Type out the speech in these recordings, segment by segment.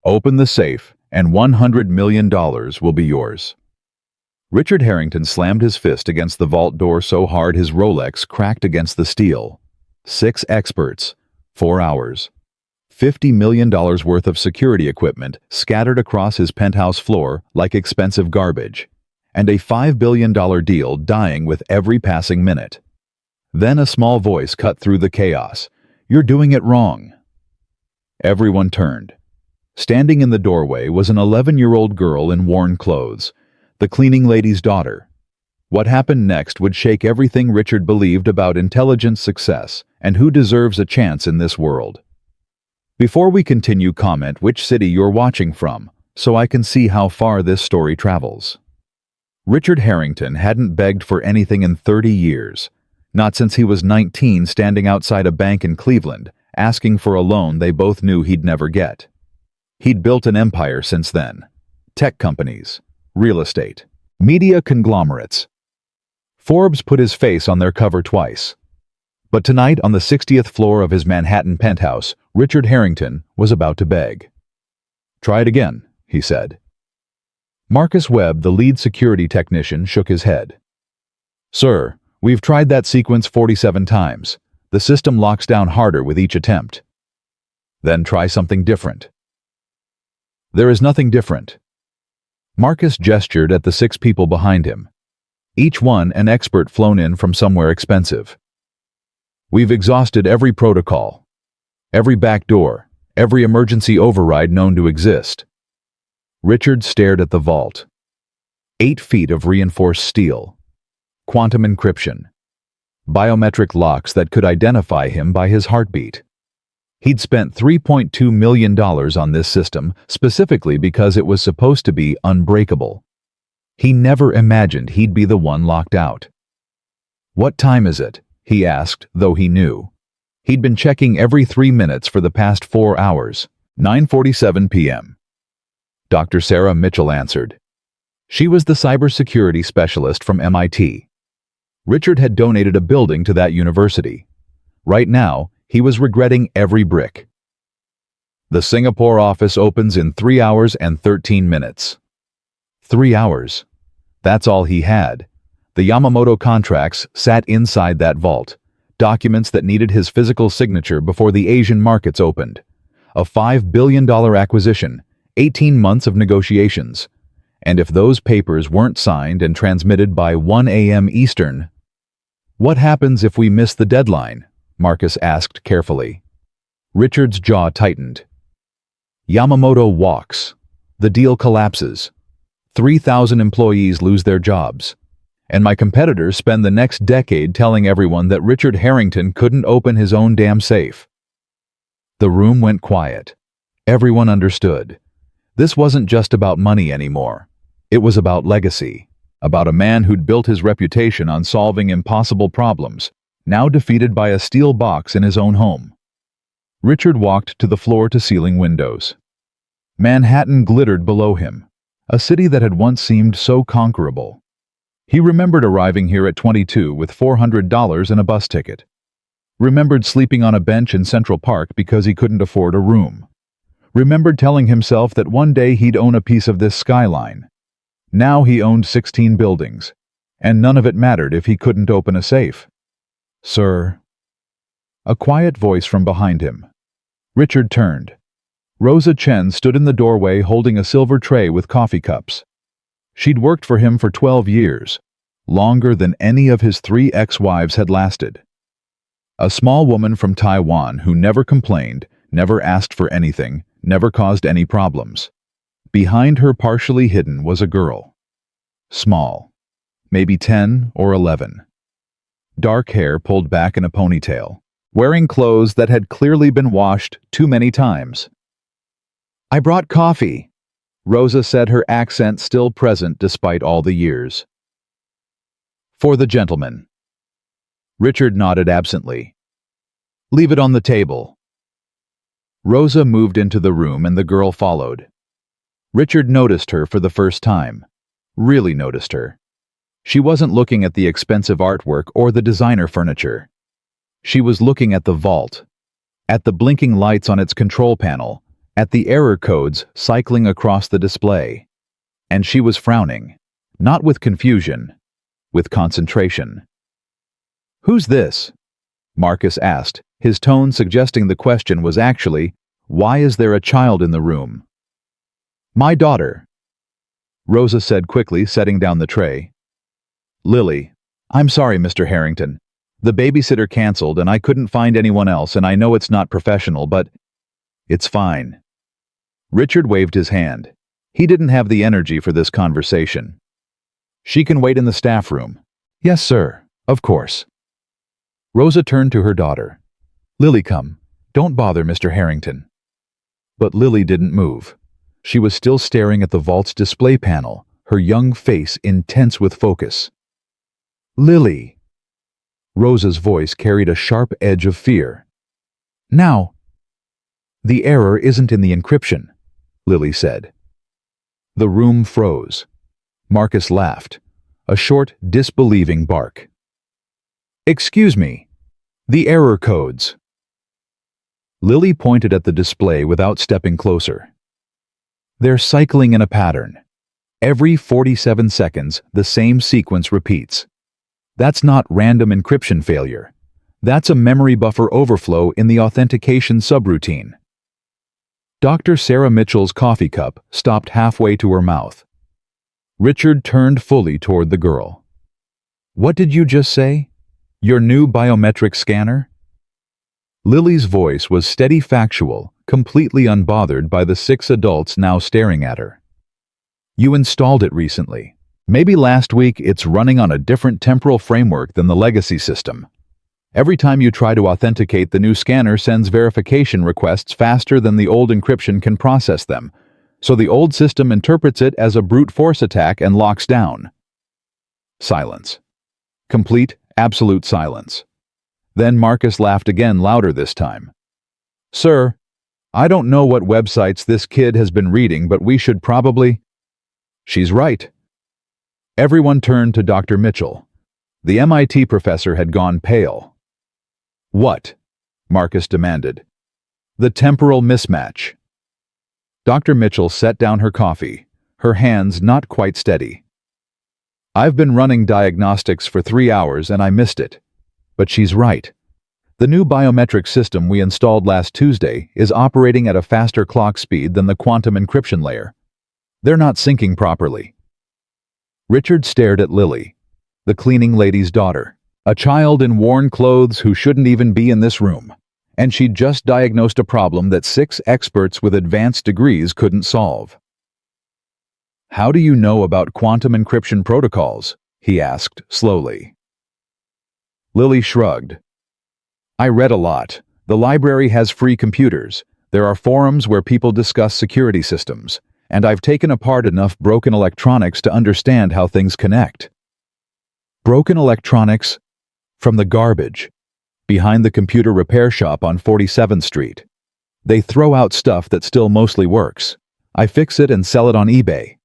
Open the safe, and $100 million will be yours." Richard Harrington slammed his fist against the vault door so hard his Rolex cracked against the steel. 6 experts, 4 hours. $50 million worth of security equipment scattered across his penthouse floor like expensive garbage, and a $5 billion deal dying with every passing minute. Then a small voice cut through the chaos. "You're doing it wrong." Everyone turned. Standing in the doorway was an 11-year-old girl in worn clothes, the cleaning lady's daughter. What happened next would shake everything Richard believed about intelligent success and who deserves a chance in this world. Before we continue, comment which city you're watching from, so I can see how far this story travels. Richard Harrington hadn't begged for anything in 30 years, not since he was 19 standing outside a bank in Cleveland, asking for a loan they both knew he'd never get. He'd built an empire since then. Tech companies, real estate, media conglomerates. Forbes put his face on their cover twice. But tonight, on the 60th floor of his Manhattan penthouse, Richard Harrington was about to beg. "Try it again," he said. Marcus Webb, the lead security technician, shook his head. "Sir, we've tried that sequence 47 times. The system locks down harder with each attempt." "Then try something different." "There is nothing different." Marcus gestured at the 6 people behind him, each one an expert flown in from somewhere expensive. "We've exhausted every protocol, every back door, every emergency override known to exist." Richard stared at the vault. 8 feet of reinforced steel, quantum encryption, biometric locks that could identify him by his heartbeat. He'd spent $3.2 million on this system specifically because it was supposed to be unbreakable. He never imagined he'd be the one locked out. "What time is it?" he asked, though he knew. He'd been checking every 3 minutes for the past 4 hours. 9:47 p.m. Dr. Sarah Mitchell answered. She was the cybersecurity specialist from MIT. Richard had donated a building to that university. Right now, he was regretting every brick. "The Singapore office opens in 3 hours and 13 minutes. 3 hours. That's all he had. The Yamamoto contracts sat inside that vault, documents that needed his physical signature before the Asian markets opened. A $5 billion acquisition, 18 months of negotiations. And if those papers weren't signed and transmitted by 1 a.m. Eastern, "What happens if we miss the deadline?" Marcus asked carefully. Richard's jaw tightened. "Yamamoto walks. The deal collapses. 3,000 employees lose their jobs. And my competitors spend the next decade telling everyone that Richard Harrington couldn't open his own damn safe." The room went quiet. Everyone understood. This wasn't just about money anymore. It was about legacy, about a man who'd built his reputation on solving impossible problems, now defeated by a steel box in his own home. Richard walked to the floor-to-ceiling windows. Manhattan glittered below him, a city that had once seemed so conquerable. He remembered arriving here at 22 with $400 and a bus ticket. Remembered sleeping on a bench in Central Park because he couldn't afford a room. Remembered telling himself that one day he'd own a piece of this skyline. Now he owned 16 buildings, and none of it mattered if he couldn't open a safe. "Sir." A quiet voice from behind him. Richard turned. Rosa Chen stood in the doorway holding a silver tray with coffee cups. She'd worked for him for 12 years, longer than any of his 3 ex-wives had lasted. A small woman from Taiwan who never complained, never asked for anything, never caused any problems. Behind her, partially hidden, was a girl. Small, maybe 10 or 11. Dark hair pulled back in a ponytail, wearing clothes that had clearly been washed too many times. "I brought coffee," Rosa said, her accent still present despite all the years. "For the gentleman." Richard nodded absently. "Leave it on the table." Rosa moved into the room and the girl followed. Richard noticed her for the first time. Really noticed her. She wasn't looking at the expensive artwork or the designer furniture. She was looking at the vault, at the blinking lights on its control panel, at the error codes cycling across the display. And she was frowning, not with confusion, with concentration. "Who's this?" Marcus asked, his tone suggesting the question was actually, "Why is there a child in the room?" "My daughter," Rosa said quickly, setting down the tray. "Lily, I'm sorry, Mr. Harrington. The babysitter canceled and I couldn't find anyone else, and I know it's not professional, but it's fine." Richard waved his hand. He didn't have the energy for this conversation. "She can wait in the staff room." "Yes, sir. Of course." Rosa turned to her daughter. "Lily, come. Don't bother Mr. Harrington." But Lily didn't move. She was still staring at the vault's display panel, her young face intense with focus. "Lily." Rosa's voice carried a sharp edge of fear. "Now." "The error isn't in the encryption," Lily said. The room froze. Marcus laughed, a short, disbelieving bark. "Excuse me. The error codes." Lily pointed at the display without stepping closer. "They're cycling in a pattern. Every 47 seconds, the same sequence repeats. That's not random encryption failure. That's a memory buffer overflow in the authentication subroutine." Dr. Sarah Mitchell's coffee cup stopped halfway to her mouth. Richard turned fully toward the girl. "What did you just say? Your new biometric scanner?" Lily's voice was steady, factual, completely unbothered by the 6 adults now staring at her. "You installed it recently. Maybe last week. It's running on a different temporal framework than the legacy system. Every time you try to authenticate, the new scanner sends verification requests faster than the old encryption can process them, so the old system interprets it as a brute force attack and locks down." Silence. Complete, absolute silence. Then Marcus laughed again, louder this time. "Sir, I don't know what websites this kid has been reading, but we should probably—" "She's right." Everyone turned to Dr. Mitchell. The MIT professor had gone pale. "What?" Marcus demanded. "The temporal mismatch." Dr. Mitchell set down her coffee, her hands not quite steady. "I've been running diagnostics for 3 hours and I missed it. But she's right. The new biometric system we installed last Tuesday is operating at a faster clock speed than the quantum encryption layer. They're not syncing properly." Richard stared at Lily, the cleaning lady's daughter, a child in worn clothes who shouldn't even be in this room, and she'd just diagnosed a problem that 6 experts with advanced degrees couldn't solve. "How do you know about quantum encryption protocols?" he asked slowly. Lily shrugged. "I read a lot. The library has free computers. There are forums where people discuss security systems, and I've taken apart enough broken electronics to understand how things connect." "Broken electronics?" "From the garbage. Behind the computer repair shop on 47th Street. They throw out stuff that still mostly works. I fix it and sell it on eBay."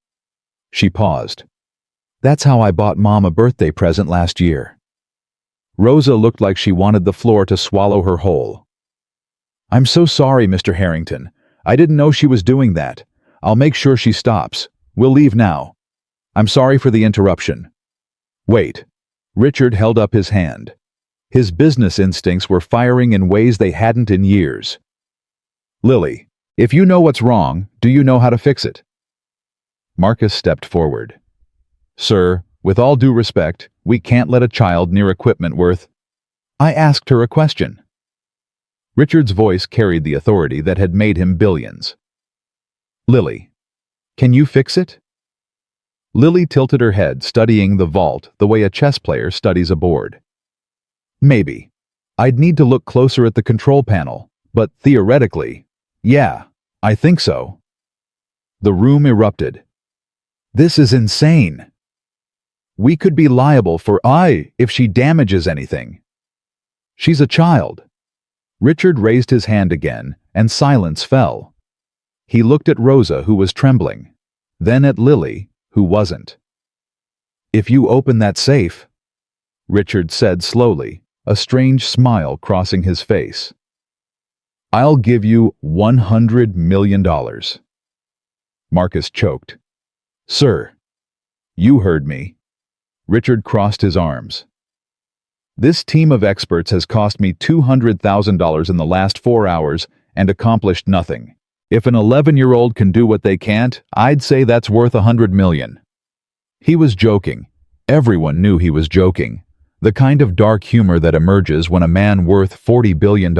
She paused. "That's how I bought Mom a birthday present last year." Rosa looked like she wanted the floor to swallow her whole. "I'm so sorry, Mr. Harrington. I didn't know she was doing that. I'll make sure she stops. We'll leave now. I'm sorry for the interruption." "Wait." Richard held up his hand. His business instincts were firing in ways they hadn't in years. "Lily, if you know what's wrong, do you know how to fix it?" Marcus stepped forward. "Sir, with all due respect, we can't let a child near equipment worth—" "I asked her a question." Richard's voice carried the authority that had made him billions. "Lily, can you fix it?" Lily tilted her head, studying the vault the way a chess player studies a board. "Maybe. I'd need to look closer at the control panel, but theoretically, yeah, I think so." The room erupted. "This is insane. We could be liable for if she damages anything. She's a child." Richard raised his hand again, and silence fell. He looked at Rosa, who was trembling, then at Lily, who wasn't. "If you open that safe," Richard said slowly, a strange smile crossing his face. I'll give you $100 million. Marcus choked. Sir, you heard me. Richard crossed his arms. This team of experts has cost me $200,000 in the last 4 hours and accomplished nothing. If an 11-year-old can do what they can't, I'd say that's worth $100 million. He was joking. Everyone knew he was joking. The kind of dark humor that emerges when a man worth $40 billion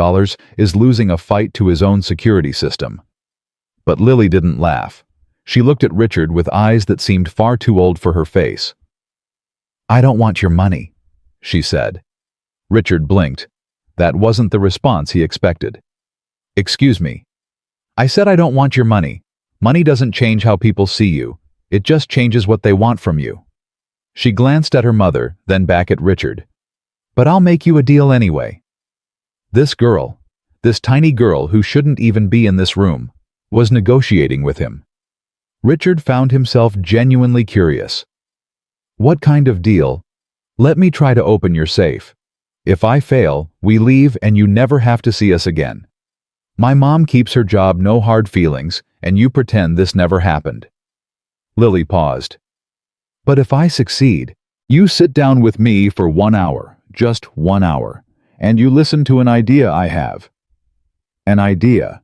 is losing a fight to his own security system. But Lily didn't laugh. She looked at Richard with eyes that seemed far too old for her face. I don't want your money, she said. Richard blinked. That wasn't the response he expected. Excuse me. I said I don't want your money. Money doesn't change how people see you. It just changes what they want from you. She glanced at her mother, then back at Richard. But I'll make you a deal anyway. This girl, this tiny girl who shouldn't even be in this room, was negotiating with him. Richard found himself genuinely curious. What kind of deal? Let me try to open your safe. If I fail, we leave and you never have to see us again. My mom keeps her job, no hard feelings, and you pretend this never happened. Lily paused. But if I succeed, you sit down with me for 1 hour, just 1 hour, and you listen to an idea I have. An idea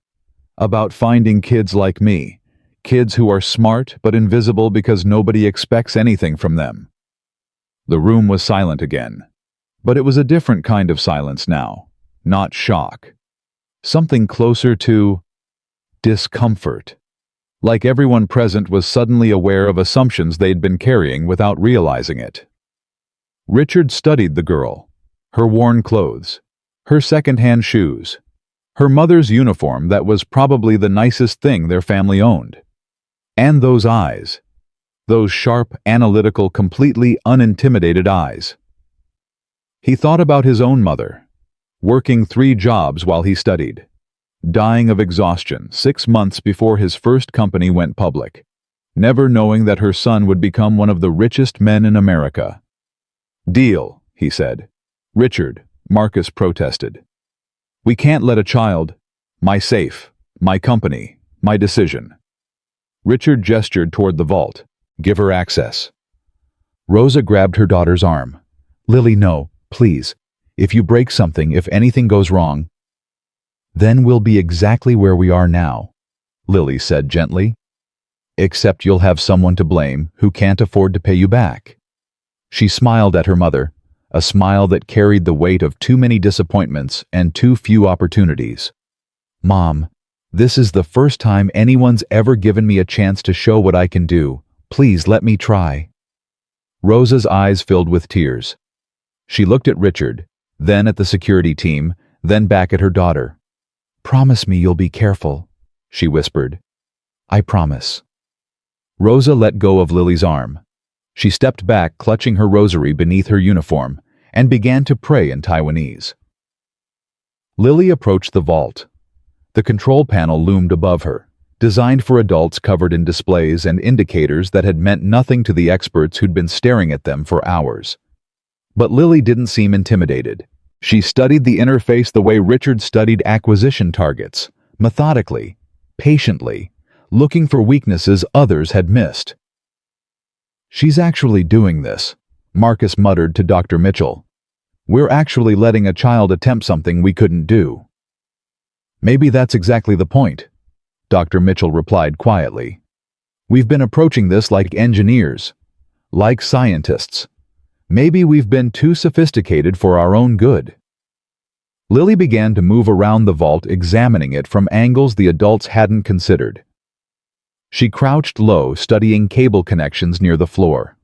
about finding kids like me, kids who are smart but invisible because nobody expects anything from them. The room was silent again. But it was a different kind of silence now, not shock. Something closer to discomfort. Like everyone present was suddenly aware of assumptions they'd been carrying without realizing it. Richard studied the girl, her worn clothes, her second-hand shoes, her mother's uniform that was probably the nicest thing their family owned. And those eyes, those sharp, analytical, completely unintimidated eyes. He thought about his own mother, working 3 jobs while he studied, dying of exhaustion 6 months before his first company went public, never knowing that her son would become one of the richest men in America. Deal, he said. Richard, Marcus protested. We can't let a child, my safe, my company, my decision. Richard gestured toward the vault. Give her access. Rosa grabbed her daughter's arm. Lily, no. Please, if you break something, if anything goes wrong, then we'll be exactly where we are now, Lily said gently. Except you'll have someone to blame who can't afford to pay you back. She smiled at her mother, a smile that carried the weight of too many disappointments and too few opportunities. Mom, this is the first time anyone's ever given me a chance to show what I can do. Please let me try. Rosa's eyes filled with tears. She looked at Richard, then at the security team, then back at her daughter. Promise me you'll be careful, she whispered. I promise. Rosa let go of Lily's arm. She stepped back, clutching her rosary beneath her uniform, and began to pray in Taiwanese. Lily approached the vault. The control panel loomed above her, designed for adults covered in displays and indicators that had meant nothing to the experts who'd been staring at them for hours. But Lily didn't seem intimidated. She studied the interface the way Richard studied acquisition targets, methodically, patiently, looking for weaknesses others had missed. She's actually doing this, Marcus muttered to Dr. Mitchell. We're actually letting a child attempt something we couldn't do. Maybe that's exactly the point, Dr. Mitchell replied quietly. We've been approaching this like engineers, like scientists. Maybe we've been too sophisticated for our own good. Lily began to move around the vault, examining it from angles the adults hadn't considered. She crouched low, studying cable connections near the floor.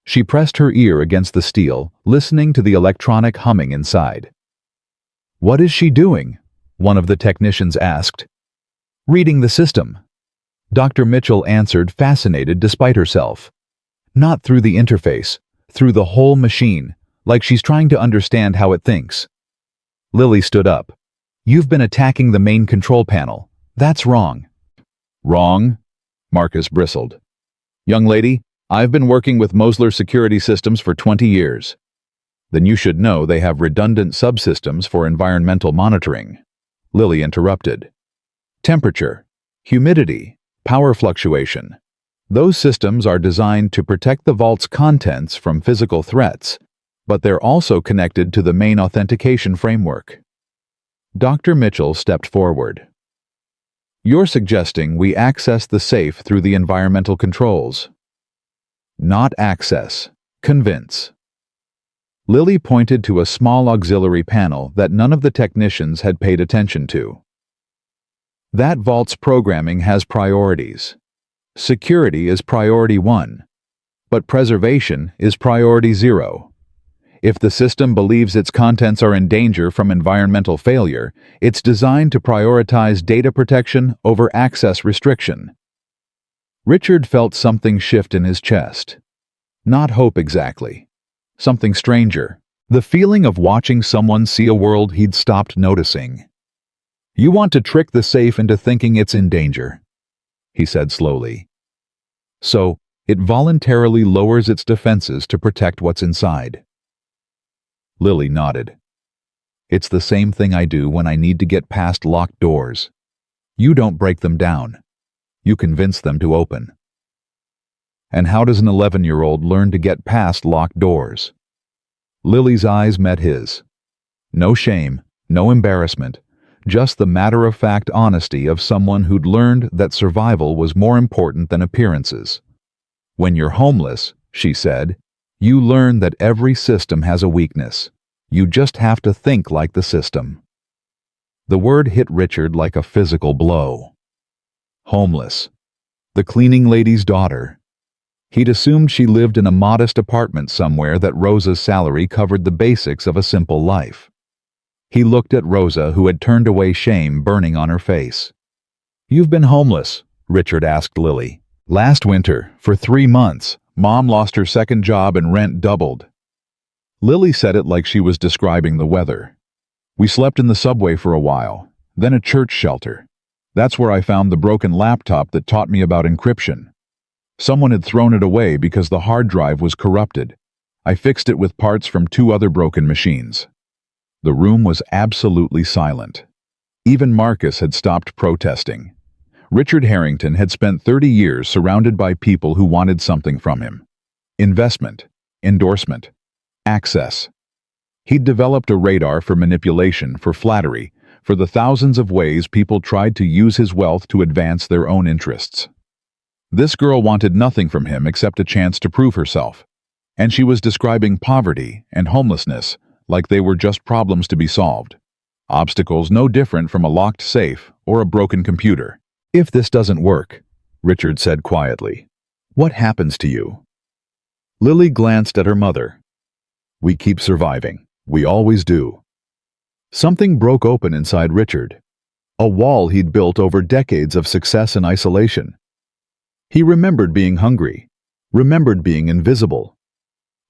She pressed her ear against the steel, listening to the electronic humming inside. What is she doing? One of the technicians asked. Reading the system. Dr. Mitchell answered, fascinated despite herself. Not through the interface, through the whole machine, like she's trying to understand how it thinks. Lily stood up. You've been attacking the main control panel. That's wrong. Wrong? Marcus bristled. Young lady, I've been working with Mosler Security Systems for 20 years. Then you should know they have redundant subsystems for environmental monitoring. Lily interrupted. Temperature, humidity, power fluctuation. Those systems are designed to protect the vault's contents from physical threats, but they're also connected to the main authentication framework. Dr. Mitchell stepped forward. You're suggesting we access the safe through the environmental controls. Not access, convince. Lily pointed to a small auxiliary panel that none of the technicians had paid attention to. That vault's programming has priorities. Security is priority 1, but preservation is priority 0. If the system believes its contents are in danger from environmental failure, it's designed to prioritize data protection over access restriction. Richard felt something shift in his chest. Not hope exactly. Something stranger. The feeling of watching someone see a world he'd stopped noticing. You want to trick the safe into thinking it's in danger, he said slowly. So, it voluntarily lowers its defenses to protect what's inside. Lily nodded. It's the same thing I do when I need to get past locked doors. You don't break them down. You convince them to open. And how does an 11-year-old learn to get past locked doors? Lily's eyes met his. No shame, no embarrassment, just the matter-of-fact honesty of someone who'd learned that survival was more important than appearances. When you're homeless, she said, you learn that every system has a weakness. You just have to think like the system. The word hit Richard like a physical blow. Homeless. The cleaning lady's daughter. He'd assumed she lived in a modest apartment somewhere that Rosa's salary covered the basics of a simple life. He looked at Rosa, who had turned away, shame burning on her face. You've been homeless, Richard asked Lily. Last winter, for 3 months, Mom lost her second job and rent doubled. Lily said it like she was describing the weather. We slept in the subway for a while, then a church shelter. That's where I found the broken laptop that taught me about encryption. Someone had thrown it away because the hard drive was corrupted. I fixed it with parts from 2 other broken machines. The room was absolutely silent. Even Marcus had stopped protesting. Richard Harrington had spent 30 years surrounded by people who wanted something from him. Investment, endorsement, access. He'd developed a radar for manipulation, for flattery, for the thousands of ways people tried to use his wealth to advance their own interests. This girl wanted nothing from him except a chance to prove herself, and she was describing poverty and homelessness like they were just problems to be solved. Obstacles no different from a locked safe or a broken computer. If this doesn't work, Richard said quietly, what happens to you? Lily glanced at her mother. We keep surviving. We always do. Something broke open inside Richard. A wall he'd built over decades of success and isolation. He remembered being hungry, remembered being invisible,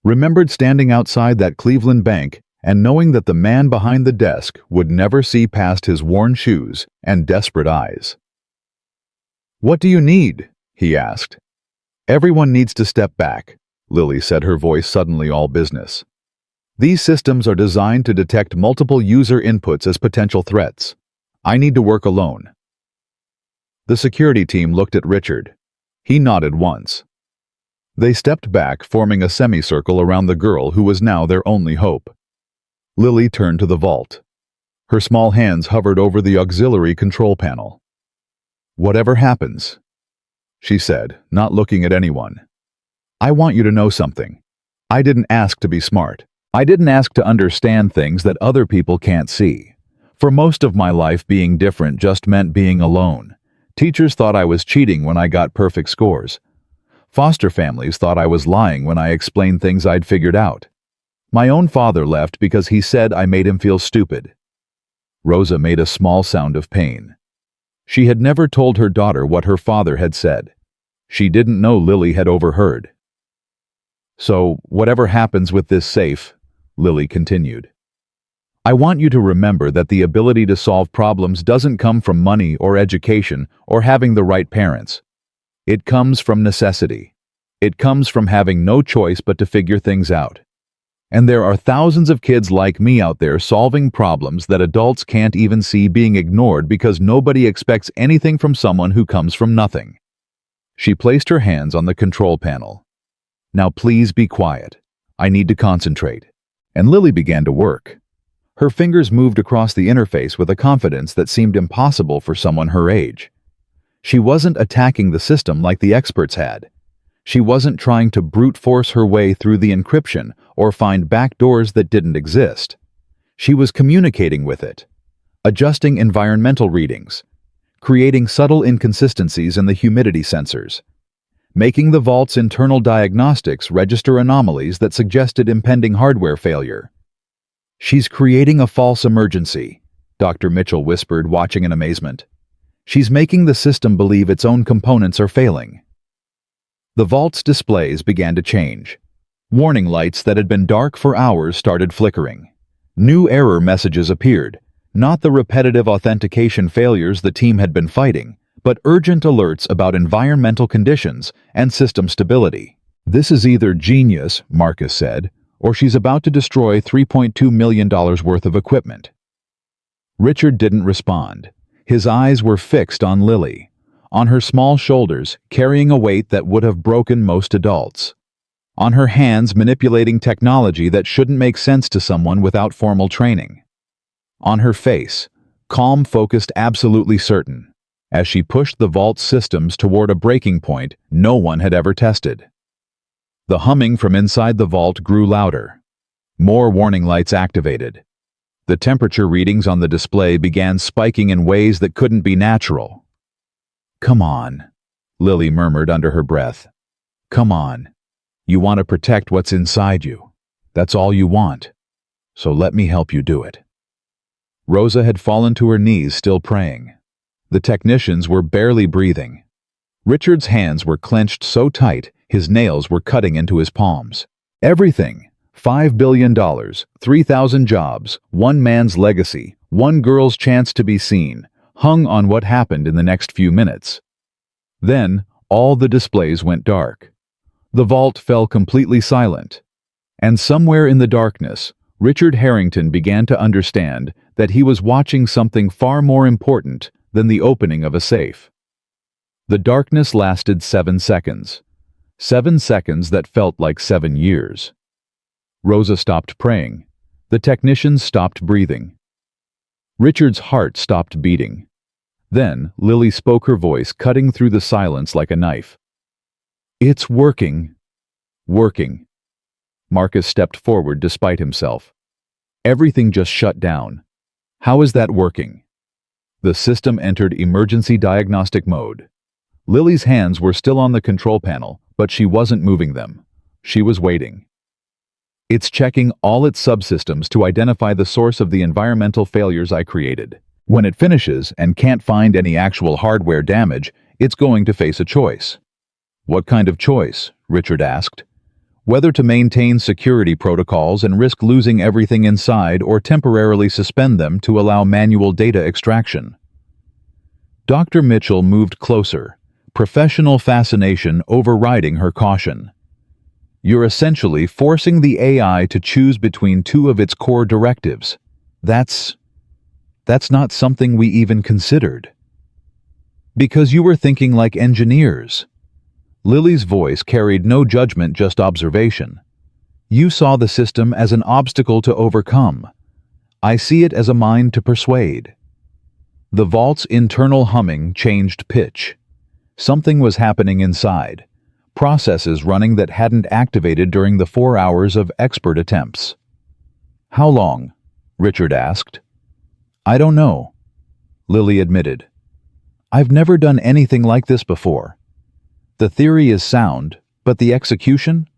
remembered standing outside that Cleveland bank and knowing that the man behind the desk would never see past his worn shoes and desperate eyes. What do you need? He asked. Everyone needs to step back, Lily said, her voice suddenly all business. These systems are designed to detect multiple user inputs as potential threats. I need to work alone. The security team looked at Richard. He nodded once. They stepped back, forming a semicircle around the girl who was now their only hope. Lily turned to the vault. Her small hands hovered over the auxiliary control panel. Whatever happens, she said, not looking at anyone, I want you to know something. I didn't ask to be smart. I didn't ask to understand things that other people can't see. For most of my life, being different just meant being alone. Teachers thought I was cheating when I got perfect scores. Foster families thought I was lying when I explained things I'd figured out. My own father left because he said I made him feel stupid. Rosa made a small sound of pain. She had never told her daughter what her father had said. She didn't know Lily had overheard. So, whatever happens with this safe, Lily continued, I want you to remember that the ability to solve problems doesn't come from money or education or having the right parents. It comes from necessity. It comes from having no choice but to figure things out. And there are thousands of kids like me out there solving problems that adults can't even see, being ignored because nobody expects anything from someone who comes from nothing. She placed her hands on the control panel. Now please be quiet. I need to concentrate. And Lily began to work. Her fingers moved across the interface with a confidence that seemed impossible for someone her age. She wasn't attacking the system like the experts had. She wasn't trying to brute force her way through the encryption or find back doors that didn't exist. She was communicating with it, adjusting environmental readings, creating subtle inconsistencies in the humidity sensors, making the vault's internal diagnostics register anomalies that suggested impending hardware failure. "She's creating a false emergency," Dr. Mitchell whispered, watching in amazement. "She's making the system believe its own components are failing." The vault's displays began to change. Warning lights that had been dark for hours started flickering. New error messages appeared, not the repetitive authentication failures the team had been fighting, but urgent alerts about environmental conditions and system stability. "This is either genius," Marcus said, "or she's about to destroy $3.2 million worth of equipment." Richard didn't respond. His eyes were fixed on Lily, on her small shoulders carrying a weight that would have broken most adults, on her hands manipulating technology that shouldn't make sense to someone without formal training, on her face, calm, focused, absolutely certain, as she pushed the vault's systems toward a breaking point no one had ever tested. The humming from inside the vault grew louder. More warning lights activated. The temperature readings on the display began spiking in ways that couldn't be natural. "Come on," Lily murmured under her breath. "Come on. You want to protect what's inside you. That's all you want. So let me help you do it." Rosa had fallen to her knees, still praying. The technicians were barely breathing. Richard's hands were clenched so tight his nails were cutting into his palms. Everything. $5 billion, 3,000 jobs, one man's legacy, one girl's chance to be seen, hung on what happened in the next few minutes. Then, all the displays went dark. The vault fell completely silent. And somewhere in the darkness, Richard Harrington began to understand that he was watching something far more important than the opening of a safe. The darkness lasted 7 seconds. 7 seconds that felt like 7 years. Rosa stopped praying. The technicians stopped breathing. Richard's heart stopped beating. Then Lily spoke, her voice cutting through the silence like a knife. "It's working. Working." Marcus stepped forward despite himself. "Everything just shut down. How is that working?" The system entered emergency diagnostic mode. Lily's hands were still on the control panel, but she wasn't moving them. She was waiting. "It's checking all its subsystems to identify the source of the environmental failures I created. When it finishes and can't find any actual hardware damage, it's going to face a choice." "What kind of choice?" Richard asked. "Whether to maintain security protocols and risk losing everything inside or temporarily suspend them to allow manual data extraction." Dr. Mitchell moved closer, professional fascination overriding her caution. "You're essentially forcing the AI to choose between two of its core directives. That's not something we even considered." "Because you were thinking like engineers." Lily's voice carried no judgment, just observation. "You saw the system as an obstacle to overcome. I see it as a mind to persuade." The vault's internal humming changed pitch. Something was happening inside. Processes running that hadn't activated during the 4 hours of expert attempts. "How long?" Richard asked. "I don't know," Lily admitted. "I've never done anything like this before. The theory is sound, but the execution?"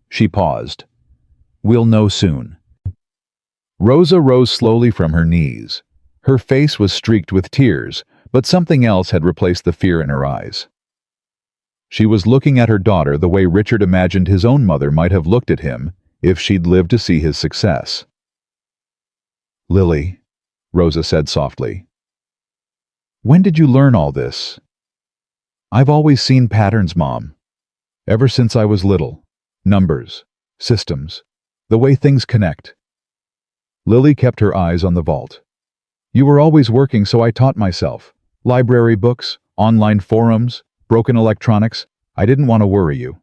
She paused. "We'll know soon." Rosa rose slowly from her knees. Her face was streaked with tears, but something else had replaced the fear in her eyes. She was looking at her daughter the way Richard imagined his own mother might have looked at him if she'd lived to see his success. "Lily," Rosa said softly, "when did you learn all this?" "I've always seen patterns, Mom. Ever since I was little. Numbers, systems, The way things connect. Lily kept her eyes on the vault. You were always working, so I taught myself. Library books, online forums, broken electronics. I didn't want to worry you.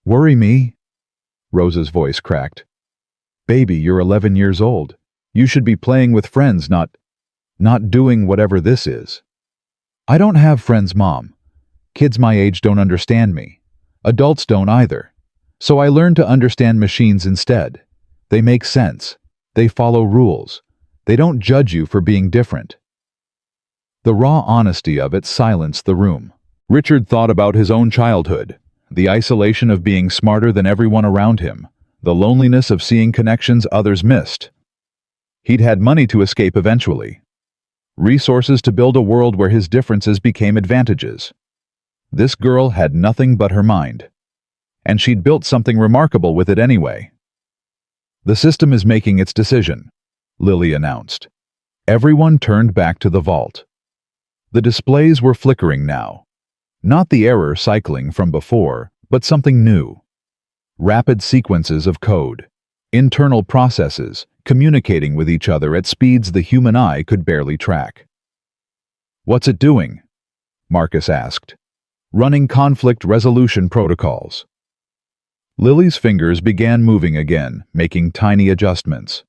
Worry me? Rosa's voice cracked. Baby, you're 11 years old. You should be playing with friends, not doing whatever this is. I don't have friends, Mom. Kids my age don't understand me. Adults don't either. So I learned to understand machines instead. They make sense. They follow rules. They don't judge you for being different. The raw honesty of it silenced the room. Richard thought about his own childhood, the isolation of being smarter than everyone around him, the loneliness of seeing connections others missed. He'd had money to escape eventually. Resources to build a world where his differences became advantages. This girl had nothing but her mind. And she'd built something remarkable with it anyway. The system is making its decision, Lily announced. Everyone turned back to the vault. The displays were flickering now. Not the error cycling from before, but something new. Rapid sequences of code. Internal processes, communicating with each other at speeds the human eye could barely track. What's it doing? Marcus asked. Running conflict resolution protocols. Lily's fingers began moving again, making tiny adjustments.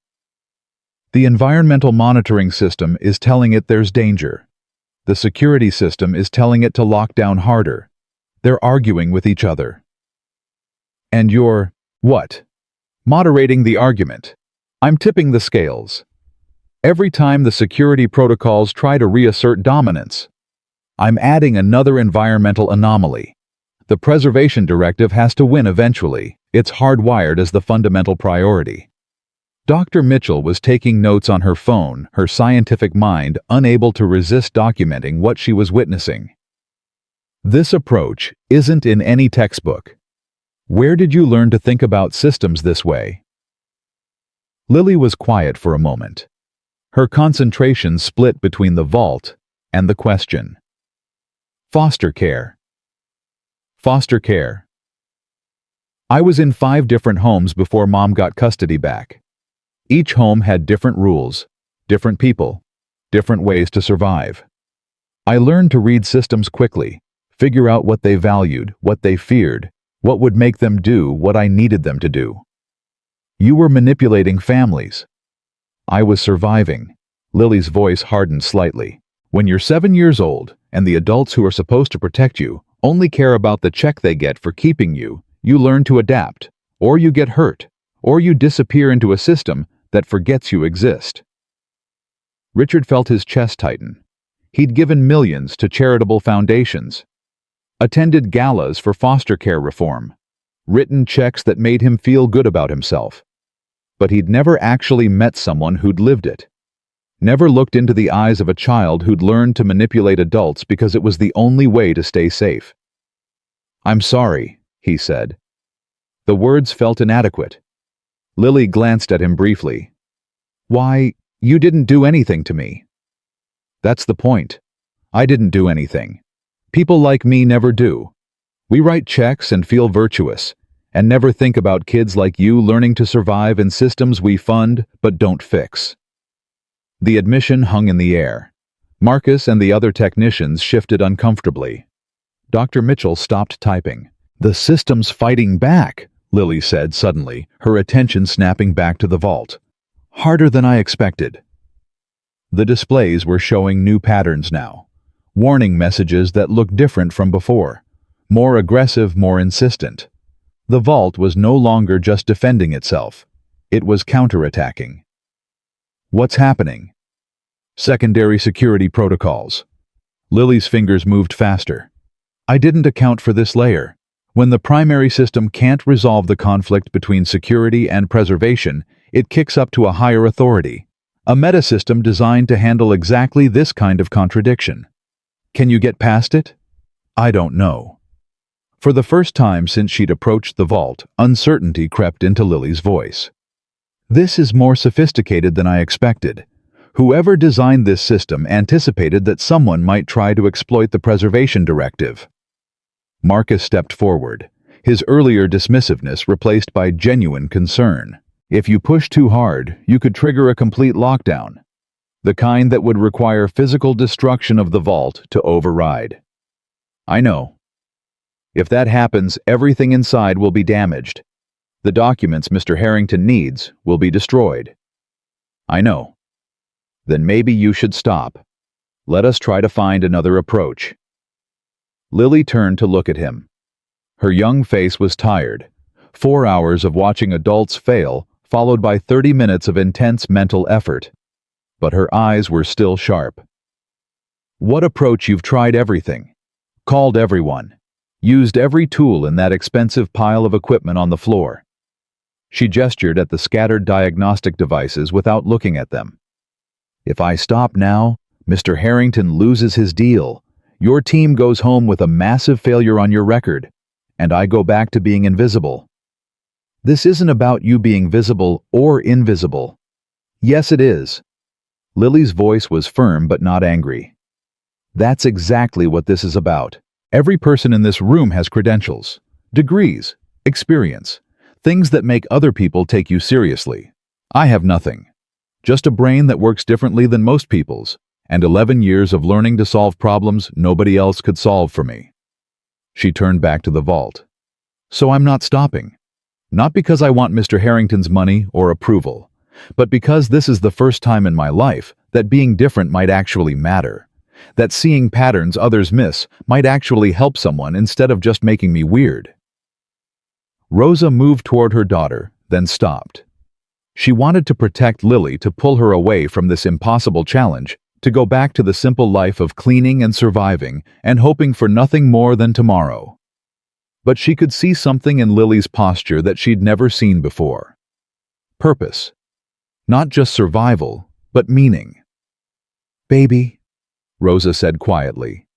The environmental monitoring system is telling it there's danger. The security system is telling it to lock down harder. They're arguing with each other. And you're, what? Moderating the argument. I'm tipping the scales. Every time the security protocols try to reassert dominance, I'm adding another environmental anomaly. The preservation directive has to win eventually. It's hardwired as the fundamental priority. Dr. Mitchell was taking notes on her phone, her scientific mind unable to resist documenting what she was witnessing. This approach isn't in any textbook. Where did you learn to think about systems this way? Lily was quiet for a moment. Her concentration split between the vault and the question. Foster care. Foster care. I was in 5 different homes before Mom got custody back. Each home had different rules, different people, different ways to survive. I learned to read systems quickly, figure out what they valued, what they feared, what would make them do what I needed them to do. You were manipulating families. I was surviving. Lily's voice hardened slightly. When you're 7 years old, and the adults who are supposed to protect you only care about the check they get for keeping you, you learn to adapt, or you get hurt, or you disappear into a system that forgets you exist. Richard felt his chest tighten. He'd given millions to charitable foundations, attended galas for foster care reform, written checks that made him feel good about himself. But he'd never actually met someone who'd lived it. Never looked into the eyes of a child who'd learned to manipulate adults because it was the only way to stay safe. I'm sorry, he said. The words felt inadequate. Lily glanced at him briefly. Why, you didn't do anything to me. That's the point. I didn't do anything. People like me never do. We write checks and feel virtuous, and never think about kids like you learning to survive in systems we fund but don't fix. The admission hung in the air. Marcus and the other technicians shifted uncomfortably. Dr. Mitchell stopped typing. The system's fighting back, Lily said suddenly, her attention snapping back to the vault. Harder than I expected. The displays were showing new patterns now. Warning messages that looked different from before. More aggressive, more insistent. The vault was no longer just defending itself. It was counterattacking. What's happening? Secondary security protocols. Lily's fingers moved faster. I didn't account for this layer. When the primary system can't resolve the conflict between security and preservation, it kicks up to a higher authority. A metasystem designed to handle exactly this kind of contradiction. Can you get past it? I don't know. For the first time since she'd approached the vault, uncertainty crept into Lily's voice. This is more sophisticated than I expected. Whoever designed this system anticipated that someone might try to exploit the preservation directive. Marcus stepped forward. his earlier dismissiveness replaced by genuine concern. If you push too hard, you could trigger a complete lockdown, the kind that would require physical destruction of the vault to override. I know. If that happens, everything inside will be damaged. The documents Mr. Harrington needs will be destroyed. I know. Then maybe you should stop. Let us try to find another approach. Lily turned to look at him. Her young face was tired. 4 hours of watching adults fail, followed by 30 minutes of intense mental effort. But her eyes were still sharp. What approach? You've tried everything. Called everyone. Used every tool in that expensive pile of equipment on the floor. She gestured at the scattered diagnostic devices without looking at them. If I stop now, Mr. Harrington loses his deal. Your team goes home with a massive failure on your record, and I go back to being invisible. This isn't about you being visible or invisible. Yes, it is. Lily's voice was firm but not angry. That's exactly what this is about. Every person in this room has credentials, degrees, experience, things that make other people take you seriously. I have nothing. Just a brain that works differently than most people's, and 11 years of learning to solve problems nobody else could solve for me. She turned back to the vault. So I'm not stopping. Not because I want Mr. Harrington's money or approval, but because this is the first time in my life that being different might actually matter. That seeing patterns others miss might actually help someone instead of just making me weird. Rosa moved toward her daughter, then stopped. She wanted to protect Lily, to pull her away from this impossible challenge, to go back to the simple life of cleaning and surviving and hoping for nothing more than tomorrow. But she could see something in Lily's posture that she'd never seen before. Purpose. Not just survival, but meaning. Baby, Rosa said quietly.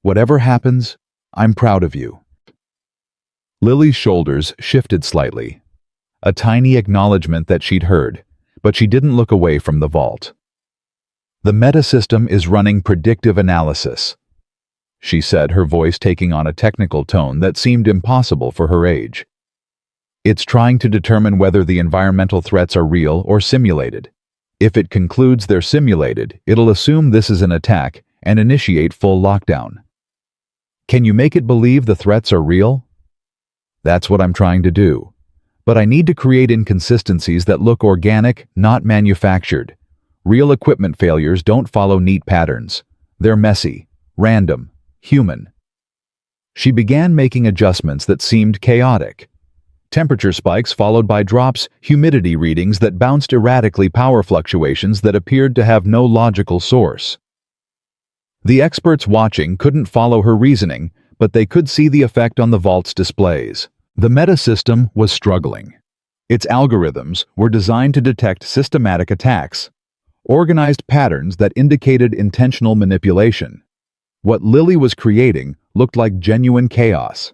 Whatever happens, I'm proud of you. Lily's shoulders shifted slightly. A tiny acknowledgement that she'd heard, but she didn't look away from the vault. The metasystem is running predictive analysis, she said, her voice taking on a technical tone that seemed impossible for her age. It's trying to determine whether the environmental threats are real or simulated. If it concludes they're simulated, it'll assume this is an attack and initiate full lockdown. Can you make it believe the threats are real? That's what I'm trying to do. But I need to create inconsistencies that look organic, not manufactured. Real equipment failures don't follow neat patterns. They're messy, random, human. She began making adjustments that seemed chaotic. Temperature spikes followed by drops, humidity readings that bounced erratically, power fluctuations that appeared to have no logical source. The experts watching couldn't follow her reasoning, but they could see the effect on the vault's displays. The metasystem was struggling. Its algorithms were designed to detect systematic attacks, organized patterns that indicated intentional manipulation. What Lily was creating looked like genuine chaos,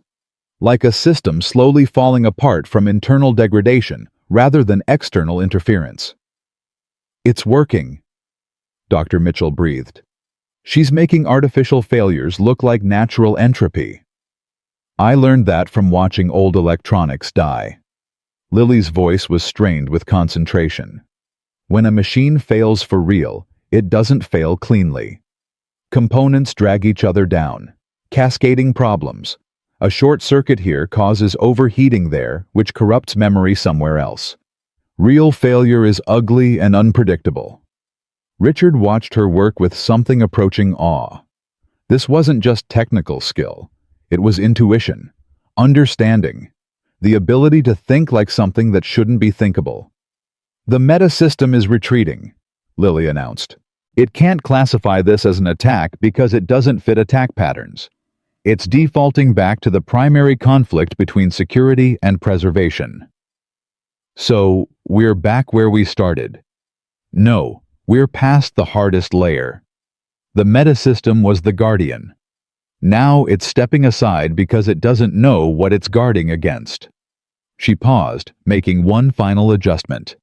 like a system slowly falling apart from internal degradation rather than external interference. It's working, Dr. Mitchell breathed. She's making artificial failures look like natural entropy. I learned that from watching old electronics die. Lily's voice was strained with concentration. When a machine fails for real, it doesn't fail cleanly. Components drag each other down, cascading problems. A short circuit here causes overheating there, which corrupts memory somewhere else. Real failure is ugly and unpredictable. Richard watched her work with something approaching awe. This wasn't just technical skill. It was intuition, understanding, the ability to think like something that shouldn't be thinkable. The metasystem is retreating, Lily announced. It can't classify this as an attack because it doesn't fit attack patterns. It's defaulting back to the primary conflict between security and preservation. So, we're back where we started. No, we're past the hardest layer. The metasystem was the guardian. Now it's stepping aside because it doesn't know what it's guarding against. She paused, making one final adjustment.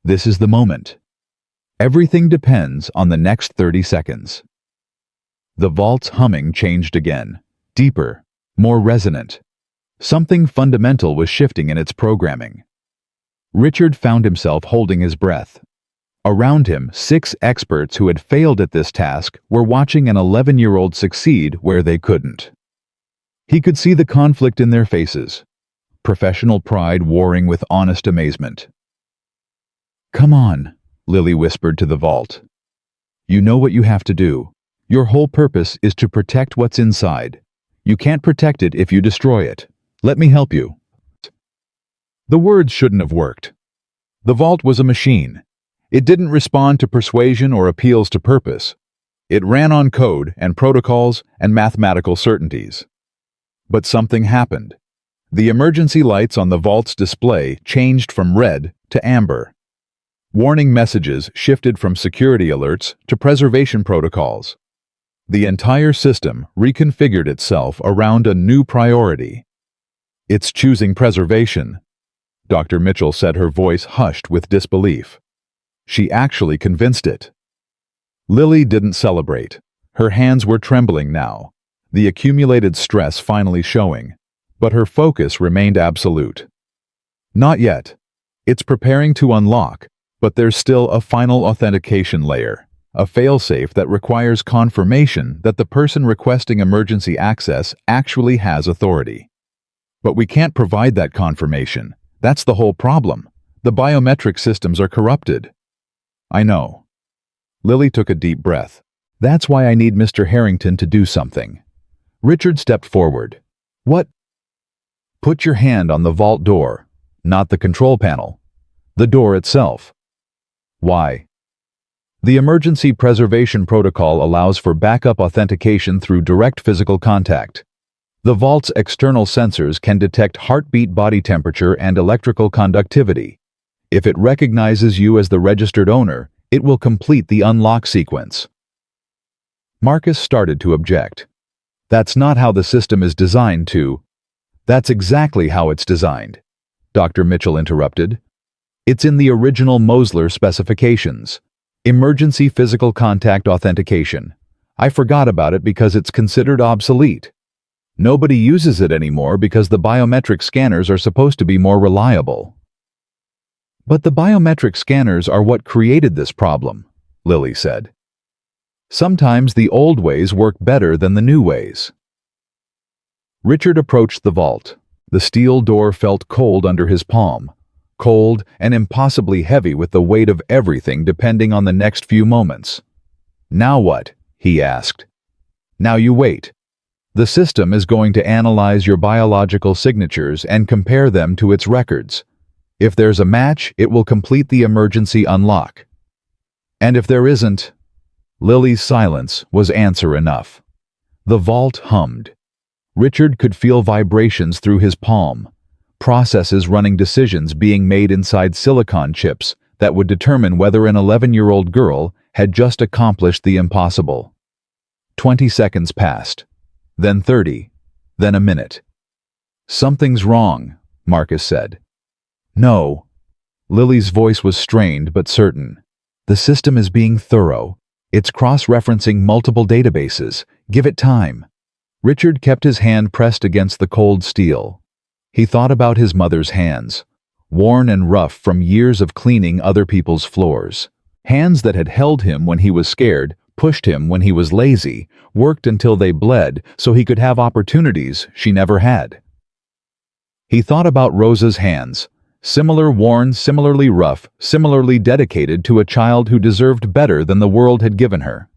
This is the moment. Everything depends on the next 30 seconds. The vault's humming changed again, deeper, more resonant. Something fundamental was shifting in its programming. Richard found himself holding his breath. Around him, 6 experts who had failed at this task were watching an 11-year-old succeed where they couldn't. He could see the conflict in their faces, professional pride warring with honest amazement. "Come on," Lily whispered to the vault. "You know what you have to do. Your whole purpose is to protect what's inside. You can't protect it if you destroy it. Let me help you." The words shouldn't have worked. The vault was a machine. It didn't respond to persuasion or appeals to purpose. It ran on code and protocols and mathematical certainties. But something happened. The emergency lights on the vault's display changed from red to amber. Warning messages shifted from security alerts to preservation protocols. The entire system reconfigured itself around a new priority. "It's choosing preservation," Dr. Mitchell said, her voice hushed with disbelief. She actually convinced it. Lily didn't celebrate. Her hands were trembling now, the accumulated stress finally showing, but her focus remained absolute. "Not yet. It's preparing to unlock, but there's still a final authentication layer, a failsafe that requires confirmation that the person requesting emergency access actually has authority. But we can't provide that confirmation. That's the whole problem. The biometric systems are corrupted." "I know." Lily took a deep breath. "That's why I need Mr. Harrington to do something." Richard stepped forward. "What?" "Put your hand on the vault door, not the control panel. The door itself." "Why?" "The emergency preservation protocol allows for backup authentication through direct physical contact. The vault's external sensors can detect heartbeat, body temperature, and electrical conductivity. If it recognizes you as the registered owner, it will complete the unlock sequence." Marcus started to object. "That's not how the system is designed to—" "That's exactly how it's designed," Dr. Mitchell interrupted. "It's in the original Mosler specifications. Emergency physical contact authentication. I forgot about it because it's considered obsolete. Nobody uses it anymore because the biometric scanners are supposed to be more reliable." "But the biometric scanners are what created this problem," Lily said. "Sometimes the old ways work better than the new ways." Richard approached the vault. The steel door felt cold under his palm, cold and impossibly heavy with the weight of everything depending on the next few moments. "Now what?" he asked. "Now you wait. The system is going to analyze your biological signatures and compare them to its records. If there's a match, it will complete the emergency unlock. And if there isn't—" Lily's silence was answer enough. The vault hummed. Richard could feel vibrations through his palm, processes running decisions being made inside silicon chips that would determine whether an 11-year-old girl had just accomplished the impossible. 20 seconds passed, then 30, then a minute. "Something's wrong," Marcus said. "No." Lily's voice was strained but certain. "The system is being thorough. It's cross-referencing multiple databases. Give it time." Richard kept his hand pressed against the cold steel. He thought about his mother's hands, worn and rough from years of cleaning other people's floors. Hands that had held him when he was scared, pushed him when he was lazy, worked until they bled so he could have opportunities she never had. He thought about Rosa's hands, similar worn, similarly rough, similarly dedicated to a child who deserved better than the world had given her.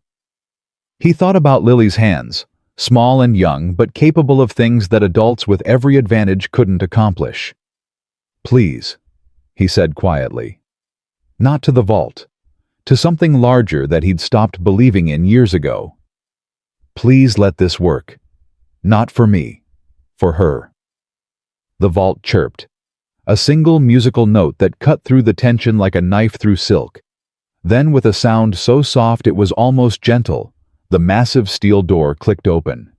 He thought about Lily's hands, small and young but capable of things that adults with every advantage couldn't accomplish. "Please," he said quietly. Not to the vault, to something larger that he'd stopped believing in years ago. "Please let this work. Not for me, for her." The vault chirped, a single musical note that cut through the tension like a knife through silk. Then, with a sound so soft it was almost gentle, the massive steel door clicked open.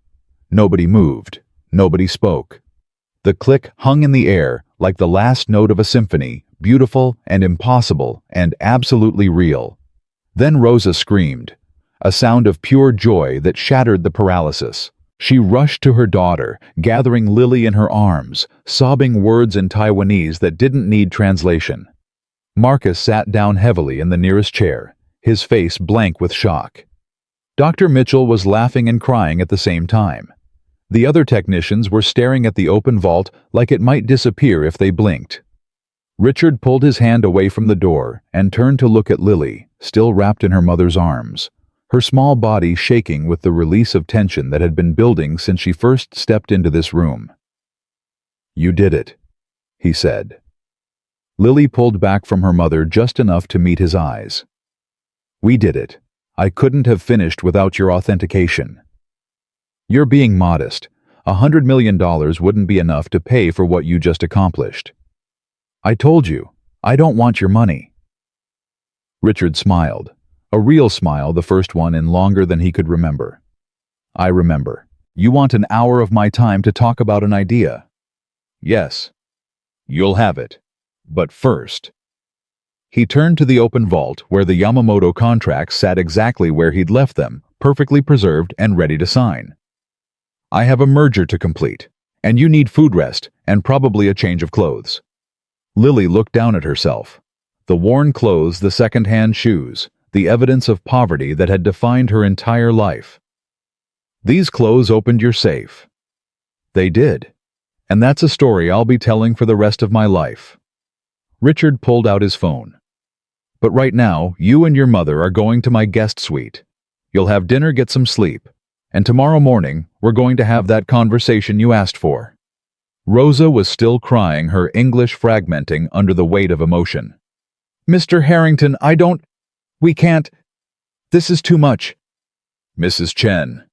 Nobody moved. Nobody spoke. The click hung in the air like the last note of a symphony, beautiful and impossible and absolutely real. Then Rosa screamed, a sound of pure joy that shattered the paralysis. She rushed to her daughter, gathering Lily in her arms, sobbing words in Taiwanese that didn't need translation. Marcus sat down heavily in the nearest chair, his face blank with shock. Dr. Mitchell was laughing and crying at the same time. The other technicians were staring at the open vault like it might disappear if they blinked. Richard pulled his hand away from the door and turned to look at Lily, still wrapped in her mother's arms, her small body shaking with the release of tension that had been building since she first stepped into this room. "You did it," he said. Lily pulled back from her mother just enough to meet his eyes. "We did it. I couldn't have finished without your authentication." "You're being modest. $100 million wouldn't be enough to pay for what you just accomplished." "I told you, I don't want your money." Richard smiled, a real smile, the first one in longer than he could remember. "I remember. You want an hour of my time to talk about an idea." "Yes. You'll have it. But first..." He turned to the open vault where the Yamamoto contracts sat exactly where he'd left them, perfectly preserved and ready to sign. "I have a merger to complete, and you need food rest and probably a change of clothes." Lily looked down at herself. The worn clothes, the second-hand shoes, the evidence of poverty that had defined her entire life. "These clothes opened your safe." "They did. And that's a story I'll be telling for the rest of my life." Richard pulled out his phone. "But right now, you and your mother are going to my guest suite. You'll have dinner, get some sleep. And tomorrow morning, we're going to have that conversation you asked for." Rosa was still crying, her English fragmenting under the weight of emotion. "Mr. Harrington, we can't. This is too much." "Mrs. Chen."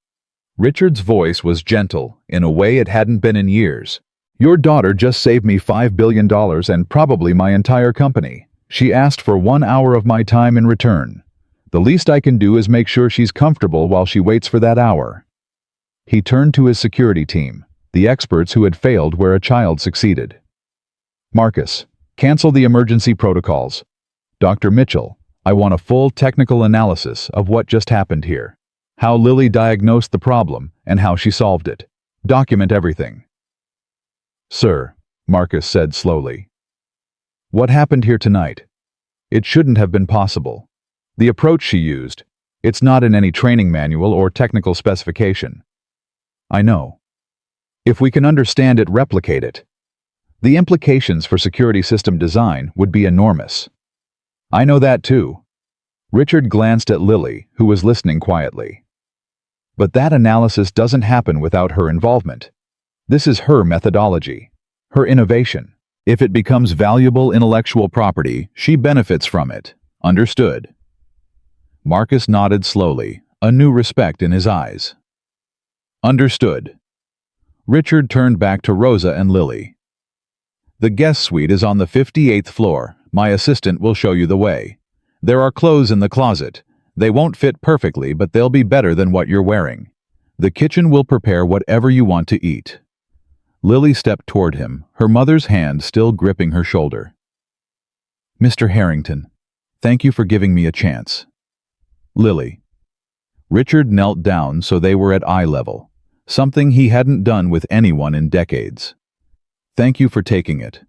Richard's voice was gentle, in a way it hadn't been in years. "Your daughter just saved me $5 billion and probably my entire company. She asked for 1 hour of my time in return. The least I can do is make sure she's comfortable while she waits for that hour." He turned to his security team, the experts who had failed where a child succeeded. "Marcus, cancel the emergency protocols. Dr. Mitchell, I want a full technical analysis of what just happened here. How Lily diagnosed the problem and how she solved it. Document everything." "Sir," Marcus said slowly. "What happened here tonight? It shouldn't have been possible. The approach she used, it's not in any training manual or technical specification." "I know. If we can understand it, replicate it. The implications for security system design would be enormous." "I know that too." Richard glanced at Lily, who was listening quietly. "But that analysis doesn't happen without her involvement. This is her methodology, her innovation. If it becomes valuable intellectual property, she benefits from it. Understood?" Marcus nodded slowly, a new respect in his eyes. "Understood." Richard turned back to Rosa and Lily. "The guest suite is on the 58th floor. My assistant will show you the way. There are clothes in the closet. They won't fit perfectly, but they'll be better than what you're wearing. The kitchen will prepare whatever you want to eat." Lily stepped toward him, her mother's hand still gripping her shoulder. "Mr. Harrington, thank you for giving me a chance." "Lily." Richard knelt down so they were at eye level, something he hadn't done with anyone in decades. "Thank you for taking it.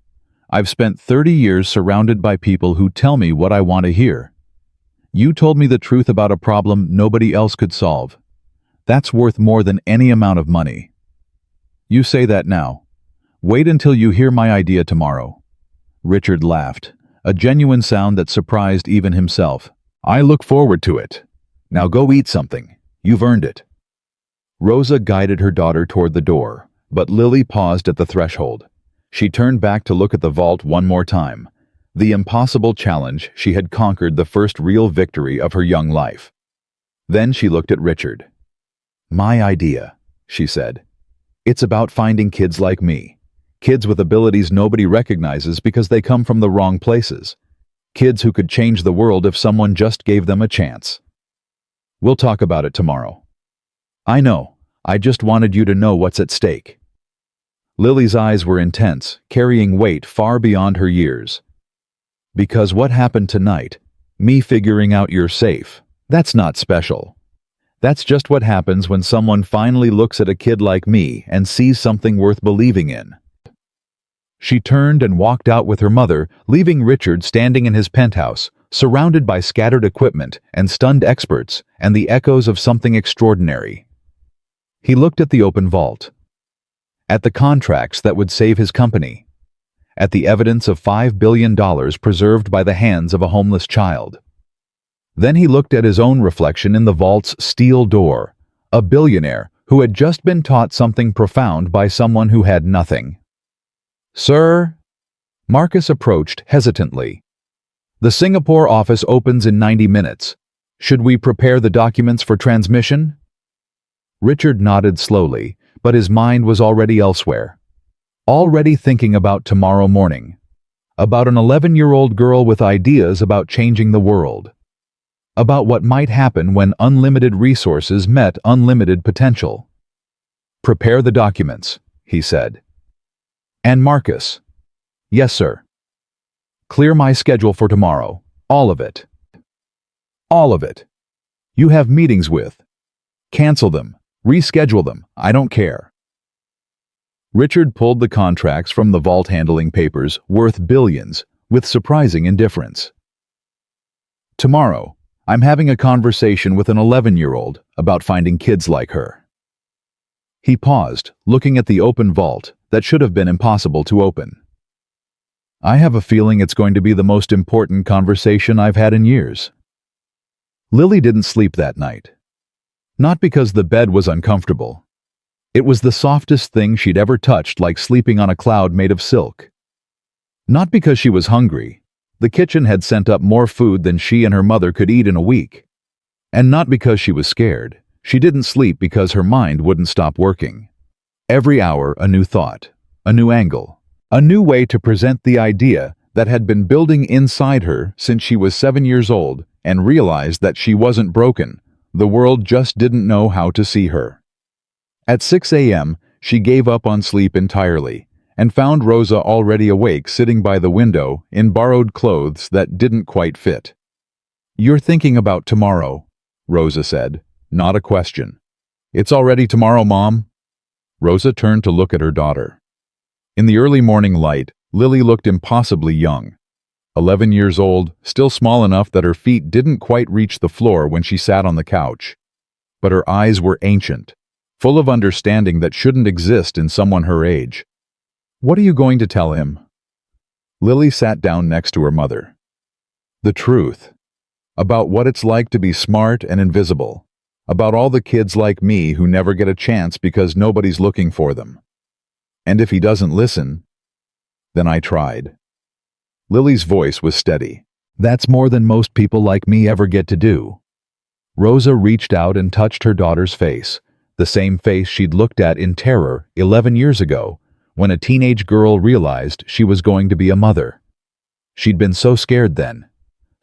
I've spent 30 years surrounded by people who tell me what I want to hear. You told me the truth about a problem nobody else could solve. That's worth more than any amount of money. You say that now. Wait until you hear my idea tomorrow." Richard laughed, a genuine sound that surprised even himself. "I look forward to it. Now go eat something. You've earned it." Rosa guided her daughter toward the door, but Lily paused at the threshold. She turned back to look at the vault one more time. The impossible challenge she had conquered, the first real victory of her young life. Then she looked at Richard. "My idea," she said. "It's about finding kids like me. Kids with abilities nobody recognizes because they come from the wrong places. Kids who could change the world if someone just gave them a chance. We'll talk about it tomorrow." "I know. I just wanted you to know what's at stake." Lily's eyes were intense, carrying weight far beyond her years. "Because what happened tonight, me figuring out you're safe, that's not special. That's just what happens when someone finally looks at a kid like me and sees something worth believing in." She turned and walked out with her mother, leaving Richard standing in his penthouse, surrounded by scattered equipment and stunned experts and the echoes of something extraordinary. He looked at the open vault, at the contracts that would save his company, at the evidence of $5 billion preserved by the hands of a homeless child. Then he looked at his own reflection in the vault's steel door, a billionaire who had just been taught something profound by someone who had nothing. "Sir?" Marcus approached hesitantly. "The Singapore office opens in 90 minutes. Should we prepare the documents for transmission?" Richard nodded slowly, but his mind was already elsewhere. Already thinking about tomorrow morning. About an 11-year-old girl with ideas about changing the world. About what might happen when unlimited resources met unlimited potential. "Prepare the documents," he said. "And Marcus." "Yes, sir." "Clear my schedule for tomorrow. All of it." "All of it. You have meetings with. Cancel them. Reschedule them. I don't care." Richard pulled the contracts from the vault handling papers worth billions with surprising indifference. "Tomorrow, I'm having a conversation with an 11-year-old about finding kids like her." He paused, looking at the open vault that should have been impossible to open. "I have a feeling it's going to be the most important conversation I've had in years." Lily didn't sleep that night. Not because the bed was uncomfortable. It was the softest thing she'd ever touched, like sleeping on a cloud made of silk. Not because she was hungry. The kitchen had sent up more food than she and her mother could eat in a week. And not because she was scared. She didn't sleep because her mind wouldn't stop working. Every hour, a new thought, a new angle, a new way to present the idea that had been building inside her since she was 7 years old and realized that she wasn't broken. The world just didn't know how to see her. At 6 a.m., she gave up on sleep entirely and found Rosa already awake, sitting by the window in borrowed clothes that didn't quite fit. "You're thinking about tomorrow," Rosa said, not a question. "It's already tomorrow, Mom." Rosa turned to look at her daughter. In the early morning light, Lily looked impossibly young. 11 years old, still small enough that her feet didn't quite reach the floor when she sat on the couch. But her eyes were ancient, full of understanding that shouldn't exist in someone her age. "What are you going to tell him?" Lily sat down next to her mother. "The truth. About what it's like to be smart and invisible. About all the kids like me who never get a chance because nobody's looking for them. And if he doesn't listen, then I tried." Lily's voice was steady. "That's more than most people like me ever get to do." Rosa reached out and touched her daughter's face, the same face she'd looked at in terror 11 years ago, when a teenage girl realized she was going to be a mother. She'd been so scared then,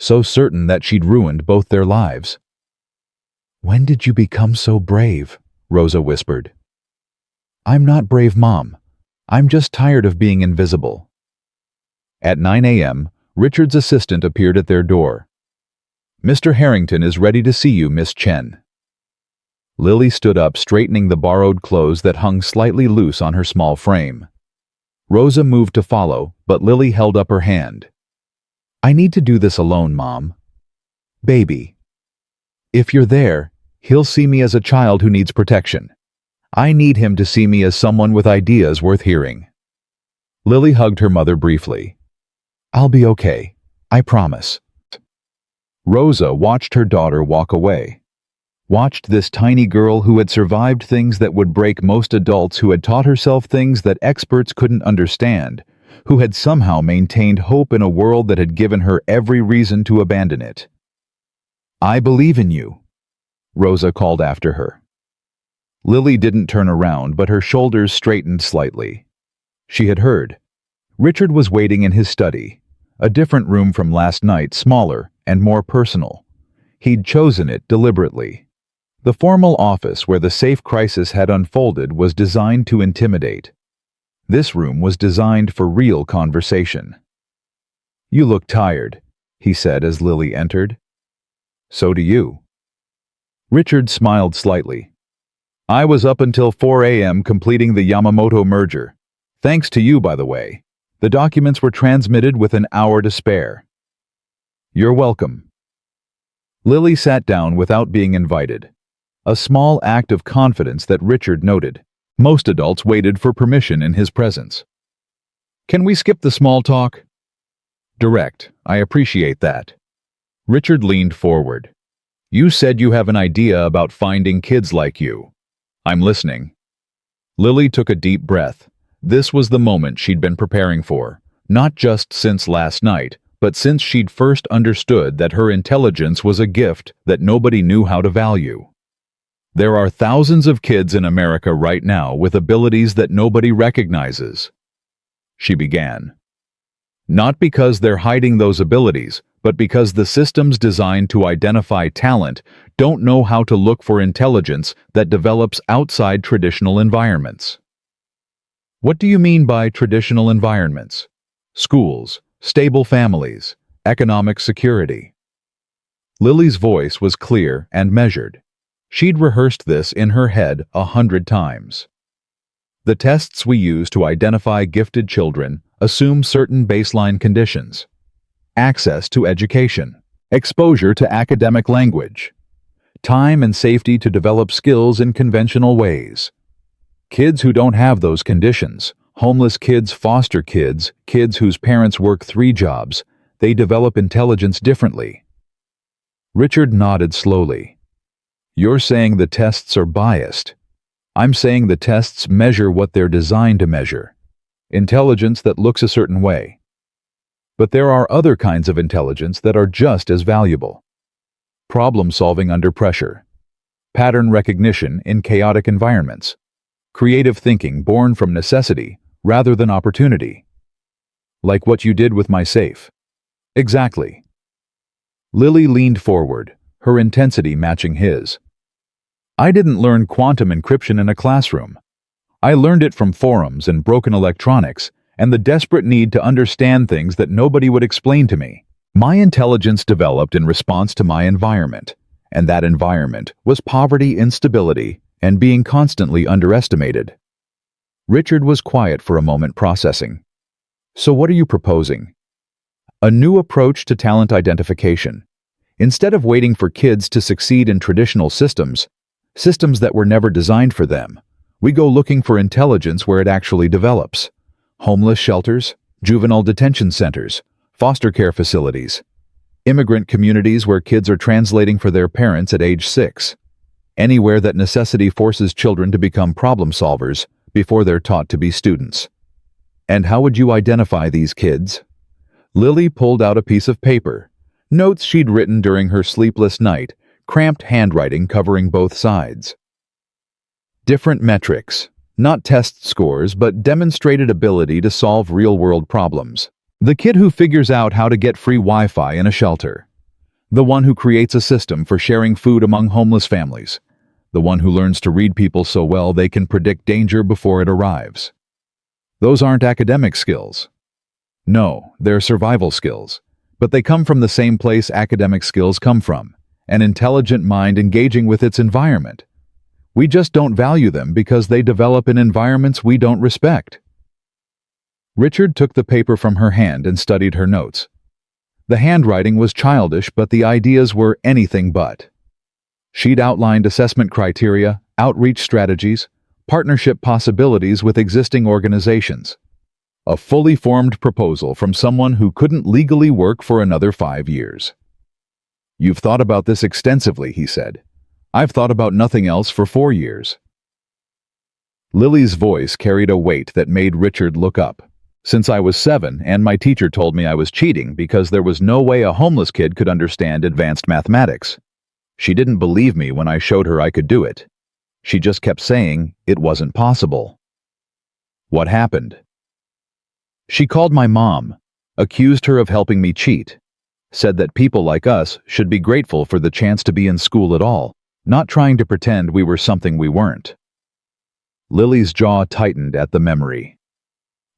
so certain that she'd ruined both their lives. "When did you become so brave?" Rosa whispered. "I'm not brave, Mom. I'm just tired of being invisible." At 9 a.m., Richard's assistant appeared at their door. "Mr. Harrington is ready to see you, Miss Chen." Lily stood up, straightening the borrowed clothes that hung slightly loose on her small frame. Rosa moved to follow, but Lily held up her hand. "I need to do this alone, Mom. Baby. If you're there, he'll see me as a child who needs protection. I need him to see me as someone with ideas worth hearing." Lily hugged her mother briefly. "I'll be okay. I promise." Rosa watched her daughter walk away. Watched this tiny girl who had survived things that would break most adults, who had taught herself things that experts couldn't understand, who had somehow maintained hope in a world that had given her every reason to abandon it. "I believe in you," Rosa called after her. Lily didn't turn around, but her shoulders straightened slightly. She had heard. Richard was waiting in his study, a different room from last night, smaller and more personal. He'd chosen it deliberately. The formal office where the safe crisis had unfolded was designed to intimidate. This room was designed for real conversation. "You look tired," he said as Lily entered. "So do you." Richard smiled slightly. I was up until 4 a.m. completing the Yamamoto merger. Thanks to you, by the way. The documents were transmitted with an hour to spare. You're welcome. Lily sat down without being invited. A small act of confidence that Richard noted. Most adults waited for permission in his presence. Can we skip the small talk? Direct. I appreciate that. Richard leaned forward. You said you have an idea about finding kids like you. I'm listening. Lily took a deep breath. This was the moment she'd been preparing for, not just since last night, but since she'd first understood that her intelligence was a gift that nobody knew how to value. There are thousands of kids in America right now with abilities that nobody recognizes. She began. Not because they're hiding those abilities, but because the systems designed to identify talent don't know how to look for intelligence that develops outside traditional environments. What do you mean by traditional environments? Schools, stable families, economic security. Lily's voice was clear and measured. She'd rehearsed this in her head 100 times. The tests we use to identify gifted children assume certain baseline conditions. Access to education, exposure to academic language, time and safety to develop skills in conventional ways. Kids who don't have those conditions, homeless kids, foster kids, kids whose parents work 3 jobs, they develop intelligence differently. Richard nodded slowly. You're saying the tests are biased. I'm saying the tests measure what they're designed to measure. Intelligence that looks a certain way. But there are other kinds of intelligence that are just as valuable. Problem solving under pressure. Pattern recognition in chaotic environments. Creative thinking born from necessity rather than opportunity. Like what you did with my safe. Exactly. Lily leaned forward, her intensity matching his. I didn't learn quantum encryption in a classroom. I learned it from forums and broken electronics and the desperate need to understand things that nobody would explain to me. My intelligence developed in response to my environment, and that environment was poverty, instability, and being constantly underestimated. Richard was quiet for a moment, processing. So what are you proposing? A new approach to talent identification. Instead of waiting for kids to succeed in traditional systems that were never designed for them, we go looking for intelligence where it actually develops. Homeless shelters, juvenile detention centers, foster care facilities, immigrant communities where kids are translating for their parents at age 6. Anywhere that necessity forces children to become problem solvers before they're taught to be students. And how would you identify these kids? Lily pulled out a piece of paper, notes she'd written during her sleepless night, cramped handwriting covering both sides. Different metrics, not test scores, but demonstrated ability to solve real-world problems. The kid who figures out how to get free Wi-Fi in a shelter. The one who creates a system for sharing food among homeless families. The one who learns to read people so well they can predict danger before it arrives. Those aren't academic skills. No, they're survival skills. But they come from the same place academic skills come from, an intelligent mind engaging with its environment. We just don't value them because they develop in environments we don't respect. Richard took the paper from her hand and studied her notes. The handwriting was childish, but the ideas were anything but. She'd outlined assessment criteria, outreach strategies, partnership possibilities with existing organizations. A fully formed proposal from someone who couldn't legally work for another 5 years. You've thought about this extensively, he said. I've thought about nothing else for 4 years. Lily's voice carried a weight that made Richard look up. Since I was 7, and my teacher told me I was cheating because there was no way a homeless kid could understand advanced mathematics. She didn't believe me when I showed her I could do it. She just kept saying it wasn't possible. What happened? She called my mom, accused her of helping me cheat, said that people like us should be grateful for the chance to be in school at all, not trying to pretend we were something we weren't. Lily's jaw tightened at the memory.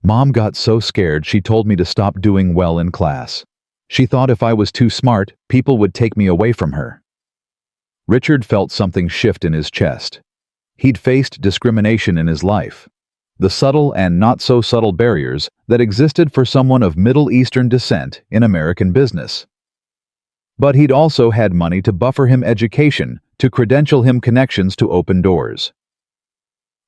Mom got so scared she told me to stop doing well in class. She thought if I was too smart, people would take me away from her. Richard felt something shift in his chest. He'd faced discrimination in his life, the subtle and not-so-subtle barriers that existed for someone of Middle Eastern descent in American business. But he'd also had money to buffer him education, to credential him connections to open doors.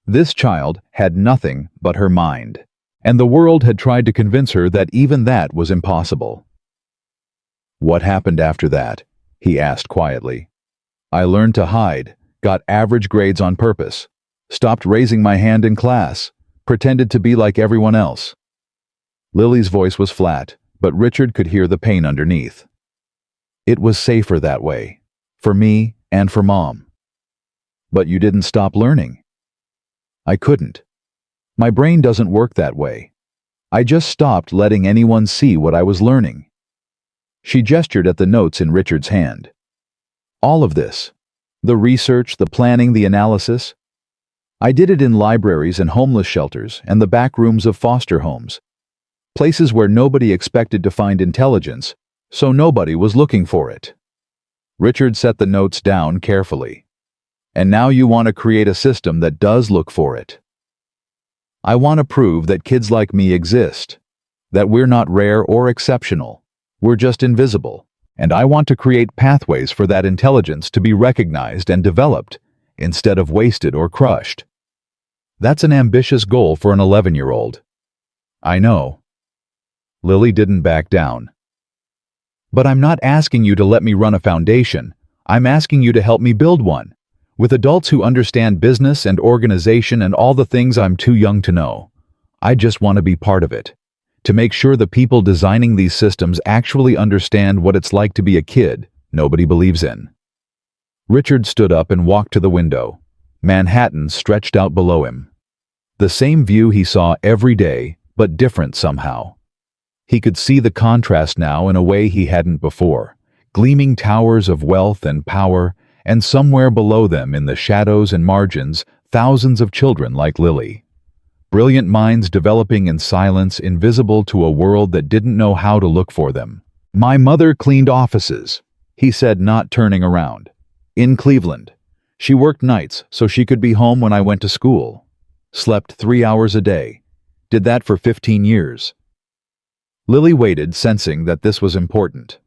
This child had nothing but her mind, and the world had tried to convince her that even that was impossible. "What happened after that?" he asked quietly. "I learned to hide, got average grades on purpose, stopped raising my hand in class, pretended to be like everyone else." Lily's voice was flat, but Richard could hear the pain underneath. "It was safer that way, for me and for Mom." "But you didn't stop learning." "I couldn't. My brain doesn't work that way. I just stopped letting anyone see what I was learning." She gestured at the notes in Richard's hand. "All of this, the research, the planning, the analysis, I did it in libraries and homeless shelters and the back rooms of foster homes, places where nobody expected to find intelligence, so nobody was looking for it." Richard set the notes down carefully. "And now you want to create a system that does look for it. I want to prove that kids like me exist, that we're not rare or exceptional, we're just invisible, and I want to create pathways for that intelligence to be recognized and developed, instead of wasted or crushed." That's an ambitious goal for an 11-year-old. "I know." Lily didn't back down. "But I'm not asking you to let me run a foundation. I'm asking you to help me build one, with adults who understand business and organization and all the things I'm too young to know. I just want to be part of it, to make sure the people designing these systems actually understand what it's like to be a kid nobody believes in." Richard stood up and walked to the window. Manhattan stretched out below him. The same view he saw every day, but different somehow. He could see the contrast now in a way he hadn't before. Gleaming towers of wealth and power, and somewhere below them in the shadows and margins, thousands of children like Lily. Brilliant minds developing in silence, invisible to a world that didn't know how to look for them. "My mother cleaned offices," he said, not turning around. "In Cleveland. She worked nights so she could be home when I went to school. Slept 3 hours a day. Did that for 15 years. Lily waited, sensing that this was important.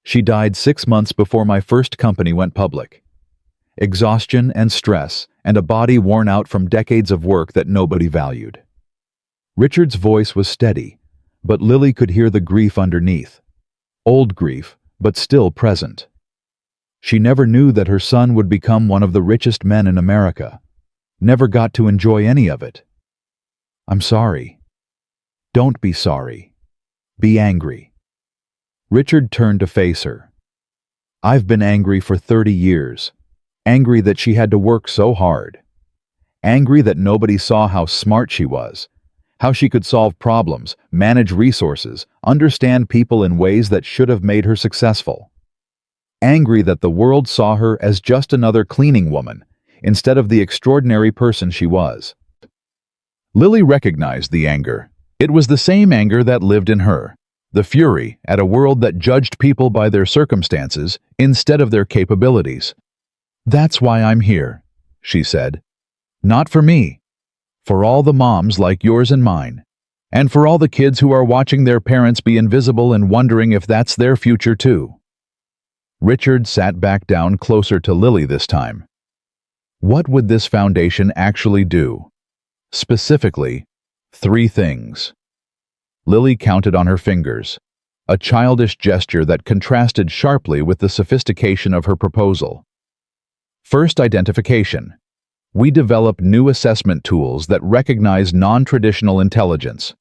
"She died 6 months before my first company went public. Exhaustion and stress, and a body worn out from decades of work that nobody valued." Richard's voice was steady, but Lily could hear the grief underneath. Old grief, but still present. She never knew that her son would become one of the richest men in America. Never got to enjoy any of it. "I'm sorry." "Don't be sorry. Be angry." Richard turned to face her. "I've been angry for 30 years. Angry that she had to work so hard. Angry that nobody saw how smart she was, how she could solve problems, manage resources, understand people in ways that should have made her successful. Angry that the world saw her as just another cleaning woman, instead of the extraordinary person she was." Lily recognized the anger. It was the same anger that lived in her, the fury at a world that judged people by their circumstances instead of their capabilities. "That's why I'm here," she said. "Not for me. For all the moms like yours and mine. And for all the kids who are watching their parents be invisible and wondering if that's their future too." Richard sat back down closer to Lily this time. What would this foundation actually do? Specifically, 3 things. Lily counted on her fingers, a childish gesture that contrasted sharply with the sophistication of her proposal. First, identification. We develop new assessment tools that recognize non-traditional intelligence.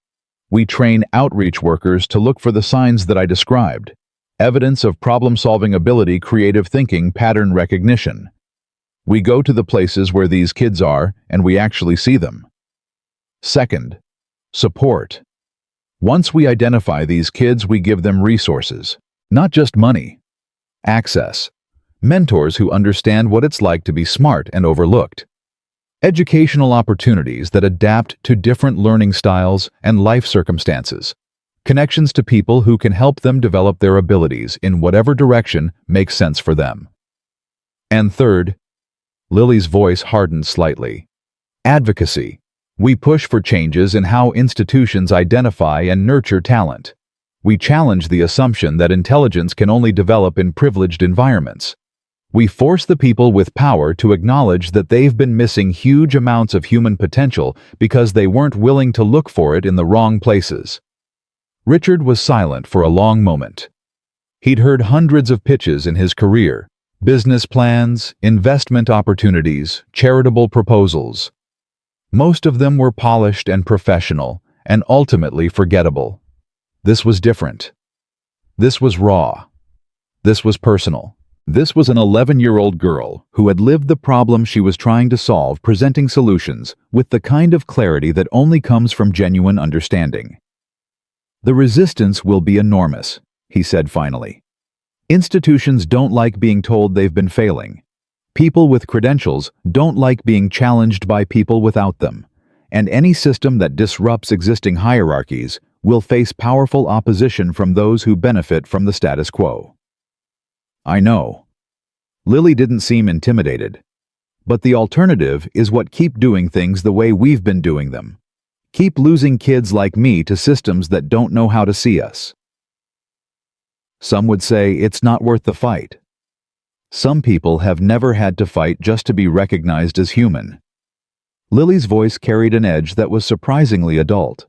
We train outreach workers to look for the signs that I described: evidence of problem-solving ability, creative thinking, pattern recognition. We go to the places where these kids are, and we actually see them. Second, support. Once we identify these kids, we give them resources, not just money. Access. Mentors who understand what it's like to be smart and overlooked. Educational opportunities that adapt to different learning styles and life circumstances. Connections to people who can help them develop their abilities in whatever direction makes sense for them. And third, Lily's voice hardened slightly, advocacy. We push for changes in how institutions identify and nurture talent. We challenge the assumption that intelligence can only develop in privileged environments. We force the people with power to acknowledge that they've been missing huge amounts of human potential because they weren't willing to look for it in the wrong places. Richard was silent for a long moment. He'd heard hundreds of pitches in his career, business plans, investment opportunities, charitable proposals. Most of them were polished and professional, and ultimately forgettable. This was different. This was raw. This was personal. This was an 11-year-old girl who had lived the problem she was trying to solve, presenting solutions with the kind of clarity that only comes from genuine understanding. The resistance will be enormous, he said finally. Institutions don't like being told they've been failing. People with credentials don't like being challenged by people without them. And any system that disrupts existing hierarchies will face powerful opposition from those who benefit from the status quo. I know. Lily didn't seem intimidated. But the alternative is what keep doing things the way we've been doing them. Keep losing kids like me to systems that don't know how to see us. Some would say it's not worth the fight. Some people have never had to fight just to be recognized as human. Lily's voice carried an edge that was surprisingly adult.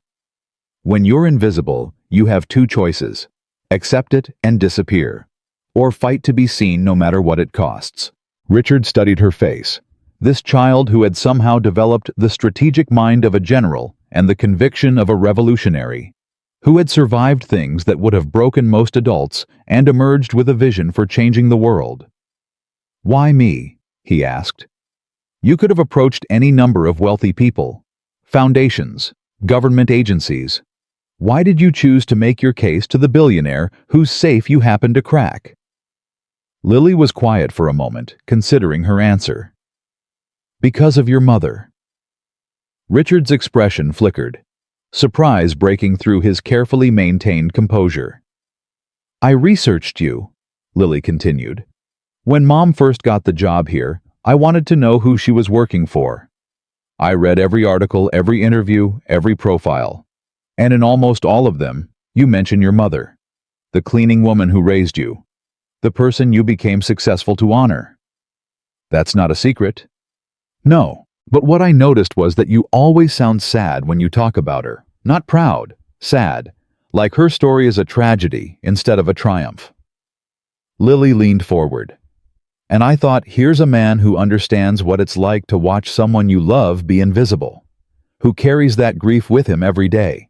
When you're invisible, you have two choices: accept it and disappear, or fight to be seen no matter what it costs. Richard studied her face. This child who had somehow developed the strategic mind of a general and the conviction of a revolutionary, who had survived things that would have broken most adults and emerged with a vision for changing the world. Why me? He asked. You could have approached any number of wealthy people, foundations, government agencies. Why did you choose to make your case to the billionaire whose safe you happened to crack? Lily was quiet for a moment, considering her answer. Because of your mother. Richard's expression flickered, surprise breaking through his carefully maintained composure. I researched you, Lily continued. When Mom first got the job here, I wanted to know who she was working for. I read every article, every interview, every profile. And in almost all of them, you mention your mother, the cleaning woman who raised you, the person you became successful to honor. That's not a secret. No, but what I noticed was that you always sound sad when you talk about her, not proud, sad, like her story is a tragedy instead of a triumph. Lily leaned forward. And I thought, here's a man who understands what it's like to watch someone you love be invisible, who carries that grief with him every day,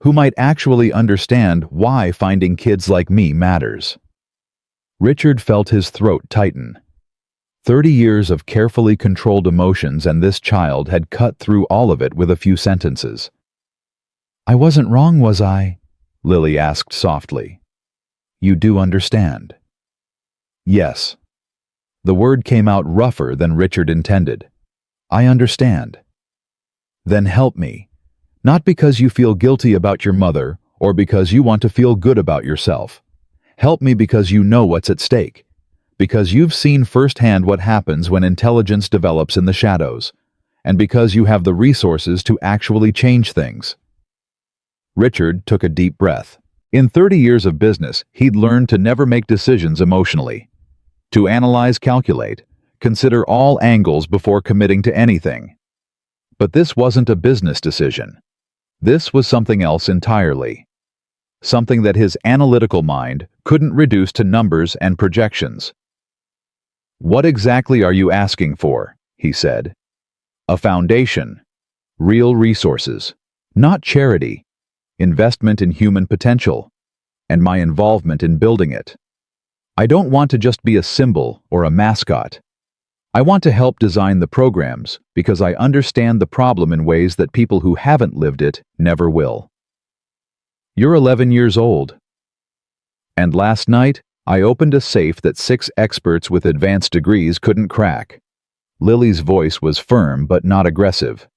who might actually understand why finding kids like me matters. Richard felt his throat tighten. 30 years of carefully controlled emotions, and this child had cut through all of it with a few sentences. I wasn't wrong, was I? Lily asked softly. You do understand. Yes. The word came out rougher than Richard intended. I understand. Then help me. Not because you feel guilty about your mother or because you want to feel good about yourself. Help me because you know what's at stake. Because you've seen firsthand what happens when intelligence develops in the shadows. And because you have the resources to actually change things. Richard took a deep breath. In 30 years of business, he'd learned to never make decisions emotionally. To analyze, calculate, consider all angles before committing to anything. But this wasn't a business decision. This was something else entirely. Something that his analytical mind couldn't reduce to numbers and projections. What exactly are you asking for? He said. A foundation. Real resources. Not charity. Investment in human potential. And my involvement in building it. I don't want to just be a symbol or a mascot. I want to help design the programs because I understand the problem in ways that people who haven't lived it never will. You're 11 years old. And last night, I opened a safe that 6 experts with advanced degrees couldn't crack. Lily's voice was firm but not aggressive.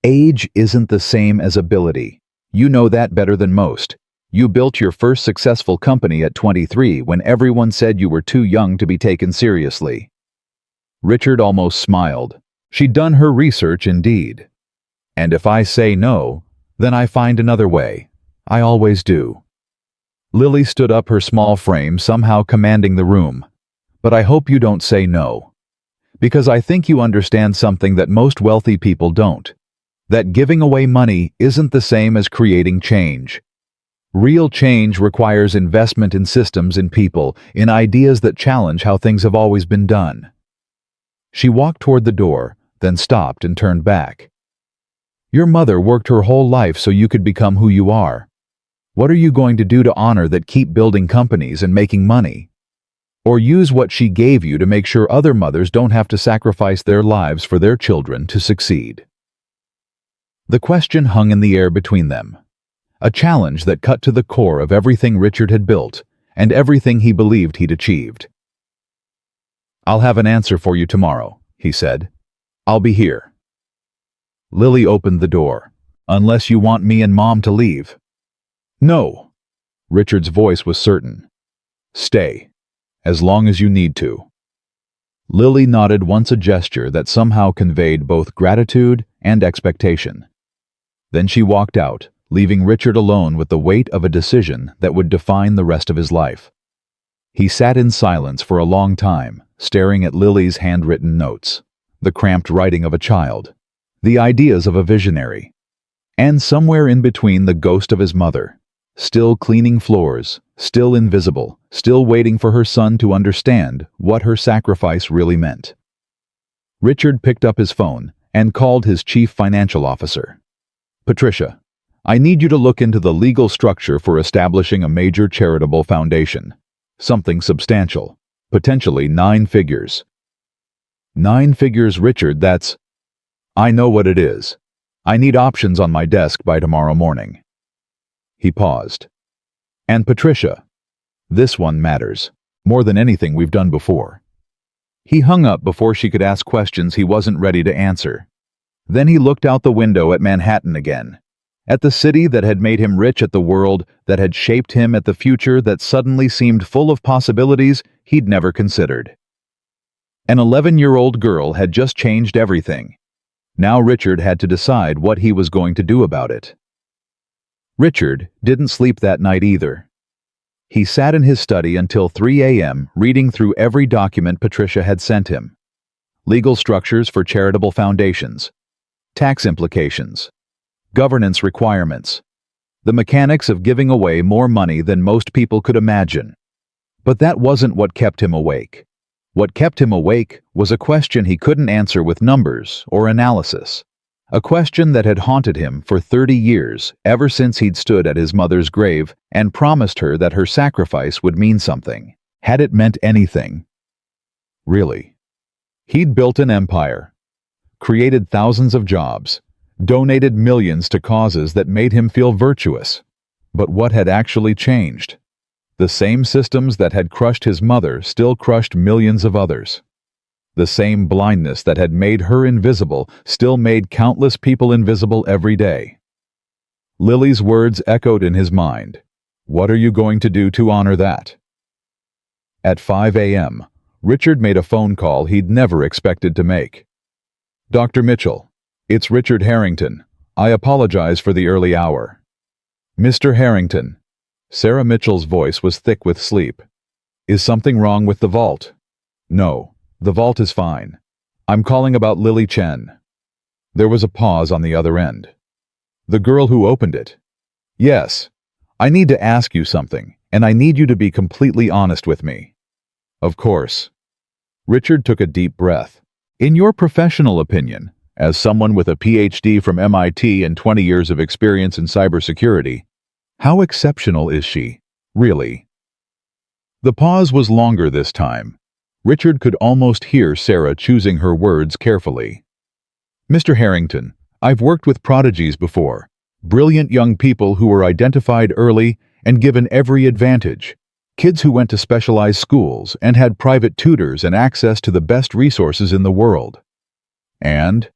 Age isn't the same as ability. You know that better than most. You built your first successful company at 23 when everyone said you were too young to be taken seriously. Richard almost smiled. She'd done her research indeed. And if I say no, then I find another way. I always do. Lily stood up, her small frame somehow commanding the room. But I hope you don't say no. Because I think you understand something that most wealthy people don't. That giving away money isn't the same as creating change. Real change requires investment in systems, in people, in ideas that challenge how things have always been done. She walked toward the door, then stopped and turned back. Your mother worked her whole life so you could become who you are. What are you going to do to honor that, keep building companies and making money? Or use what she gave you to make sure other mothers don't have to sacrifice their lives for their children to succeed? The question hung in the air between them. A challenge that cut to the core of everything Richard had built and everything he believed he'd achieved. I'll have an answer for you tomorrow, he said. I'll be here. Lily opened the door. Unless you want me and Mom to leave. No. Richard's voice was certain. Stay. As long as you need to. Lily nodded once, a gesture that somehow conveyed both gratitude and expectation. Then she walked out, leaving Richard alone with the weight of a decision that would define the rest of his life. He sat in silence for a long time, staring at Lily's handwritten notes, the cramped writing of a child, the ideas of a visionary, and somewhere in between the ghost of his mother, still cleaning floors, still invisible, still waiting for her son to understand what her sacrifice really meant. Richard picked up his phone and called his chief financial officer. Patricia, I need you to look into the legal structure for establishing a major charitable foundation. Something substantial, potentially 9 figures. 9 figures, Richard, that's... I know what it is. I need options on my desk by tomorrow morning. He paused. And Patricia, this one matters, more than anything we've done before. He hung up before she could ask questions he wasn't ready to answer. Then he looked out the window at Manhattan again. At the city that had made him rich, at the world that had shaped him, at the future that suddenly seemed full of possibilities he'd never considered. An 11-year-old girl had just changed everything. Now Richard had to decide what he was going to do about it. Richard didn't sleep that night either. He sat in his study until 3 a.m. reading through every document Patricia had sent him. Legal structures for charitable foundations, tax implications, governance requirements, the mechanics of giving away more money than most people could imagine. But that wasn't what kept him awake. What kept him awake was a question he couldn't answer with numbers or analysis. A question that had haunted him for 30 years, ever since he'd stood at his mother's grave and promised her that her sacrifice would mean something. Had it meant anything? Really? He'd built an empire, created thousands of jobs, donated millions to causes that made him feel virtuous. But what had actually changed? The same systems that had crushed his mother still crushed millions of others. The same blindness that had made her invisible still made countless people invisible every day. Lily's words echoed in his mind. What are you going to do to honor that? At 5 a.m., Richard made a phone call he'd never expected to make. Dr. Mitchell, it's Richard Harrington. I apologize for the early hour. Mr. Harrington. Sarah Mitchell's voice was thick with sleep. Is something wrong with the vault? No, the vault is fine. I'm calling about Lily Chen. There was a pause on the other end. The girl who opened it. Yes. I need to ask you something, and I need you to be completely honest with me. Of course. Richard took a deep breath. In your professional opinion, as someone with a PhD from MIT and 20 years of experience in cybersecurity, how exceptional is she, really? The pause was longer this time. Richard could almost hear Sarah choosing her words carefully. Mr. Harrington, I've worked with prodigies before, brilliant young people who were identified early and given every advantage, kids who went to specialized schools and had private tutors and access to the best resources in the world. And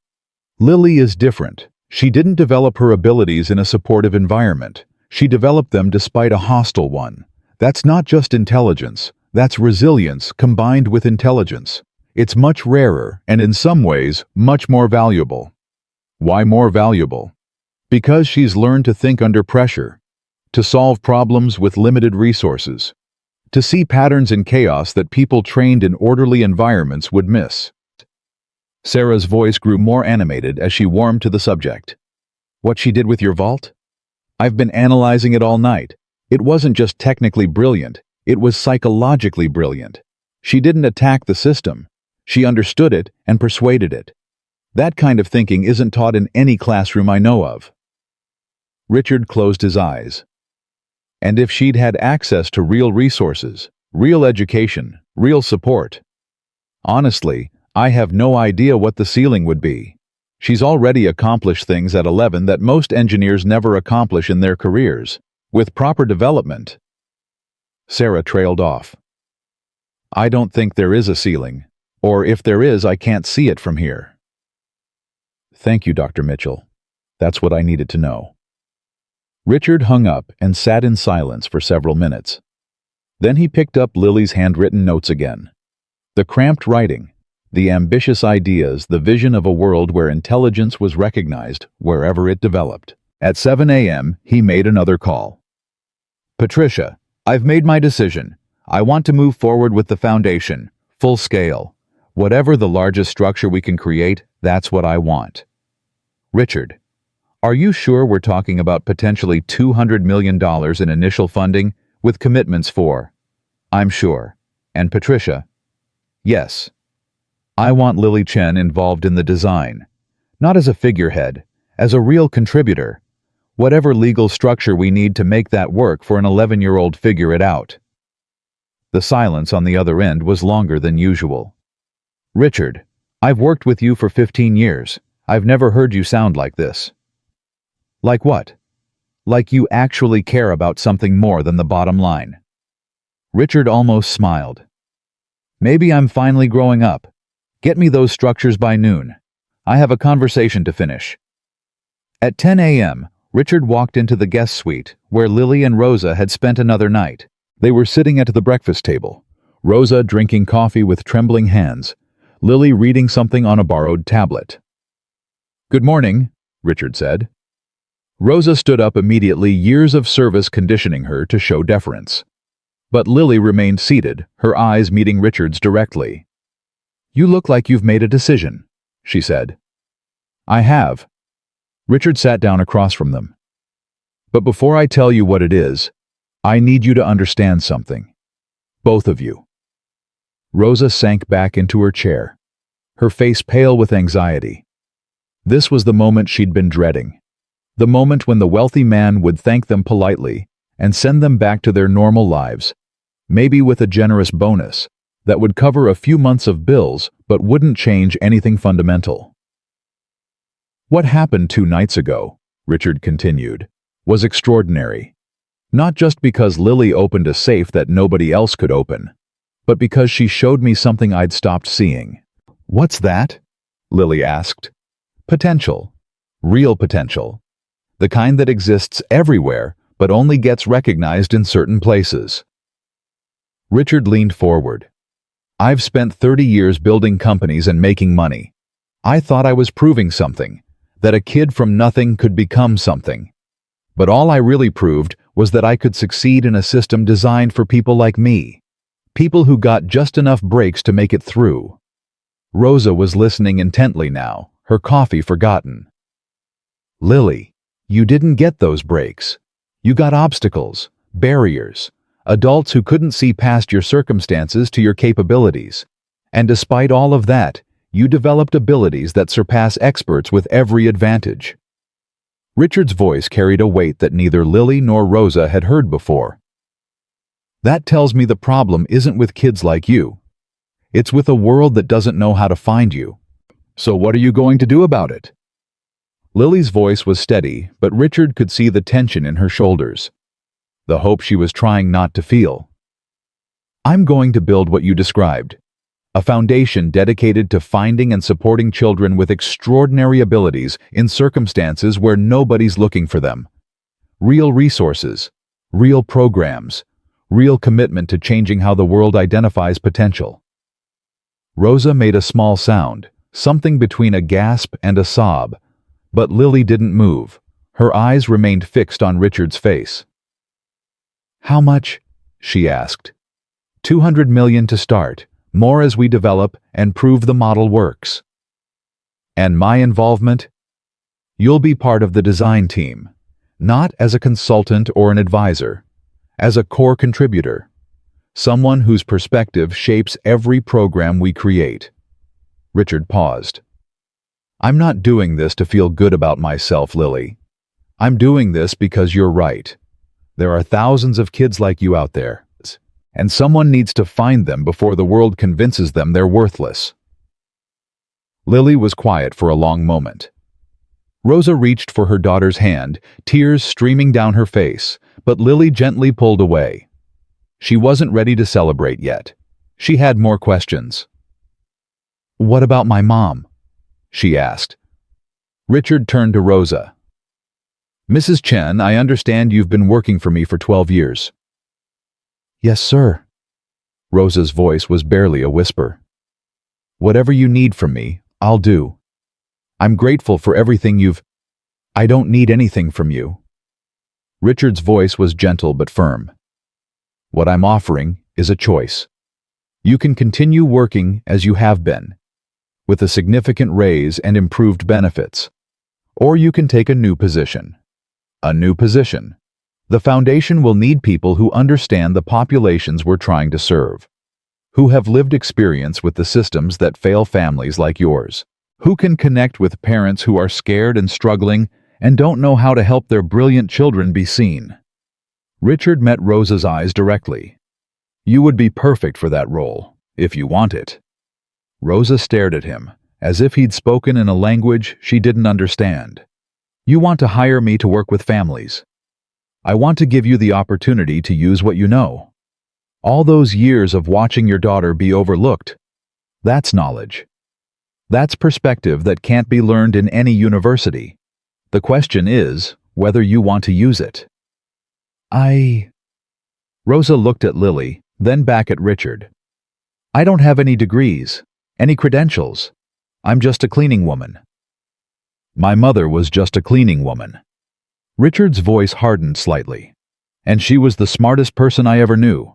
Lily is different. She didn't develop her abilities in a supportive environment. She developed them despite a hostile one. That's not just intelligence. That's resilience combined with intelligence. It's much rarer and in some ways much more valuable. Why more valuable? Because she's learned to think under pressure, to solve problems with limited resources, to see patterns in chaos that people trained in orderly environments would miss. Sarah's voice grew more animated as she warmed to the subject. What she did with your vault? I've been analyzing it all night. It wasn't just technically brilliant, it was psychologically brilliant. She didn't attack the system. She understood it and persuaded it. That kind of thinking isn't taught in any classroom I know of. Richard closed his eyes. And if she'd had access to real resources, real education, real support. Honestly, I have no idea what the ceiling would be. She's already accomplished things at 11 that most engineers never accomplish in their careers, with proper development. Sarah trailed off. I don't think there is a ceiling, or if there is, I can't see it from here. Thank you, Dr. Mitchell. That's what I needed to know. Richard hung up and sat in silence for several minutes. Then he picked up Lily's handwritten notes again. The cramped writing, the ambitious ideas, the vision of a world where intelligence was recognized wherever it developed. At 7 a.m., he made another call. Patricia, I've made my decision. I want to move forward with the foundation, full scale. Whatever the largest structure we can create, that's what I want. Richard, are you sure we're talking about potentially $200 million in initial funding with commitments for? I'm sure. And Patricia? Yes. I want Lily Chen involved in the design, not as a figurehead, as a real contributor. Whatever legal structure we need to make that work for an 11-year-old, figure it out. The silence on the other end was longer than usual. Richard, I've worked with you for 15 years. I've never heard you sound like this. Like what? Like you actually care about something more than the bottom line. Richard almost smiled. Maybe I'm finally growing up. Get me those structures by noon. I have a conversation to finish. At 10 a.m., Richard walked into the guest suite where Lily and Rosa had spent another night. They were sitting at the breakfast table, Rosa drinking coffee with trembling hands, Lily reading something on a borrowed tablet. Good morning, Richard said. Rosa stood up immediately, years of service conditioning her to show deference. But Lily remained seated, her eyes meeting Richard's directly. You look like you've made a decision, she said. I have. Richard sat down across from them. But before I tell you what it is, I need you to understand something. Both of you. Rosa sank back into her chair, her face pale with anxiety. This was the moment she'd been dreading. The moment when the wealthy man would thank them politely and send them back to their normal lives, maybe with a generous bonus that would cover a few months of bills but wouldn't change anything fundamental. What happened 2 nights ago, Richard continued, was extraordinary. Not just because Lily opened a safe that nobody else could open, but because she showed me something I'd stopped seeing. What's that? Lily asked. Potential. Real potential. The kind that exists everywhere but only gets recognized in certain places. Richard leaned forward. I've spent 30 years building companies and making money. I thought I was proving something, that a kid from nothing could become something. But all I really proved was that I could succeed in a system designed for people like me, people who got just enough breaks to make it through. Rosa was listening intently now, her coffee forgotten. Lily, you didn't get those breaks. You got obstacles, barriers, adults who couldn't see past your circumstances to your capabilities. And despite all of that, you developed abilities that surpass experts with every advantage. Richard's voice carried a weight that neither Lily nor Rosa had heard before. That tells me the problem isn't with kids like you. It's with a world that doesn't know how to find you. So what are you going to do about it? Lily's voice was steady, but Richard could see the tension in her shoulders, the hope she was trying not to feel. I'm going to build what you described, a foundation dedicated to finding and supporting children with extraordinary abilities in circumstances where nobody's looking for them. Real resources, real programs, real commitment to changing how the world identifies potential. Rosa made a small sound, something between a gasp and a sob, but Lily didn't move. Her eyes remained fixed on Richard's face. "How much?" she asked. "200 million to start, more as we develop and prove the model works." "And my involvement?" "You'll be part of the design team, not as a consultant or an advisor, as a core contributor, someone whose perspective shapes every program we create." Richard paused. "I'm not doing this to feel good about myself, Lily. I'm doing this because you're right. There are thousands of kids like you out there, and someone needs to find them before the world convinces them they're worthless." Lily was quiet for a long moment. Rosa reached for her daughter's hand, tears streaming down her face, but Lily gently pulled away. She wasn't ready to celebrate yet. She had more questions. "What about my mom?" she asked. Richard turned to Rosa. "Mrs. Chen, I understand you've been working for me for 12 years. "Yes, sir." Rosa's voice was barely a whisper. "Whatever you need from me, I'll do. I'm grateful for everything you've—" "I don't need anything from you." Richard's voice was gentle but firm. "What I'm offering is a choice. You can continue working as you have been, with a significant raise and improved benefits. Or you can take a new position. A new position. The foundation will need people who understand the populations we're trying to serve, who have lived experience with the systems that fail families like yours, who can connect with parents who are scared and struggling and don't know how to help their brilliant children be seen." Richard met Rosa's eyes directly. "You would be perfect for that role, if you want it." Rosa stared at him, as if he'd spoken in a language she didn't understand. "You want to hire me to work with families. I want to give you the opportunity to use what you know. All those years of watching your daughter be overlooked, that's knowledge. That's perspective that can't be learned in any university. The question is whether you want to use it." Rosa looked at Lily, then back at Richard. "I don't have any degrees, any credentials. I'm just a cleaning woman." "My mother was just a cleaning woman." Richard's voice hardened slightly. "And she was the smartest person I ever knew.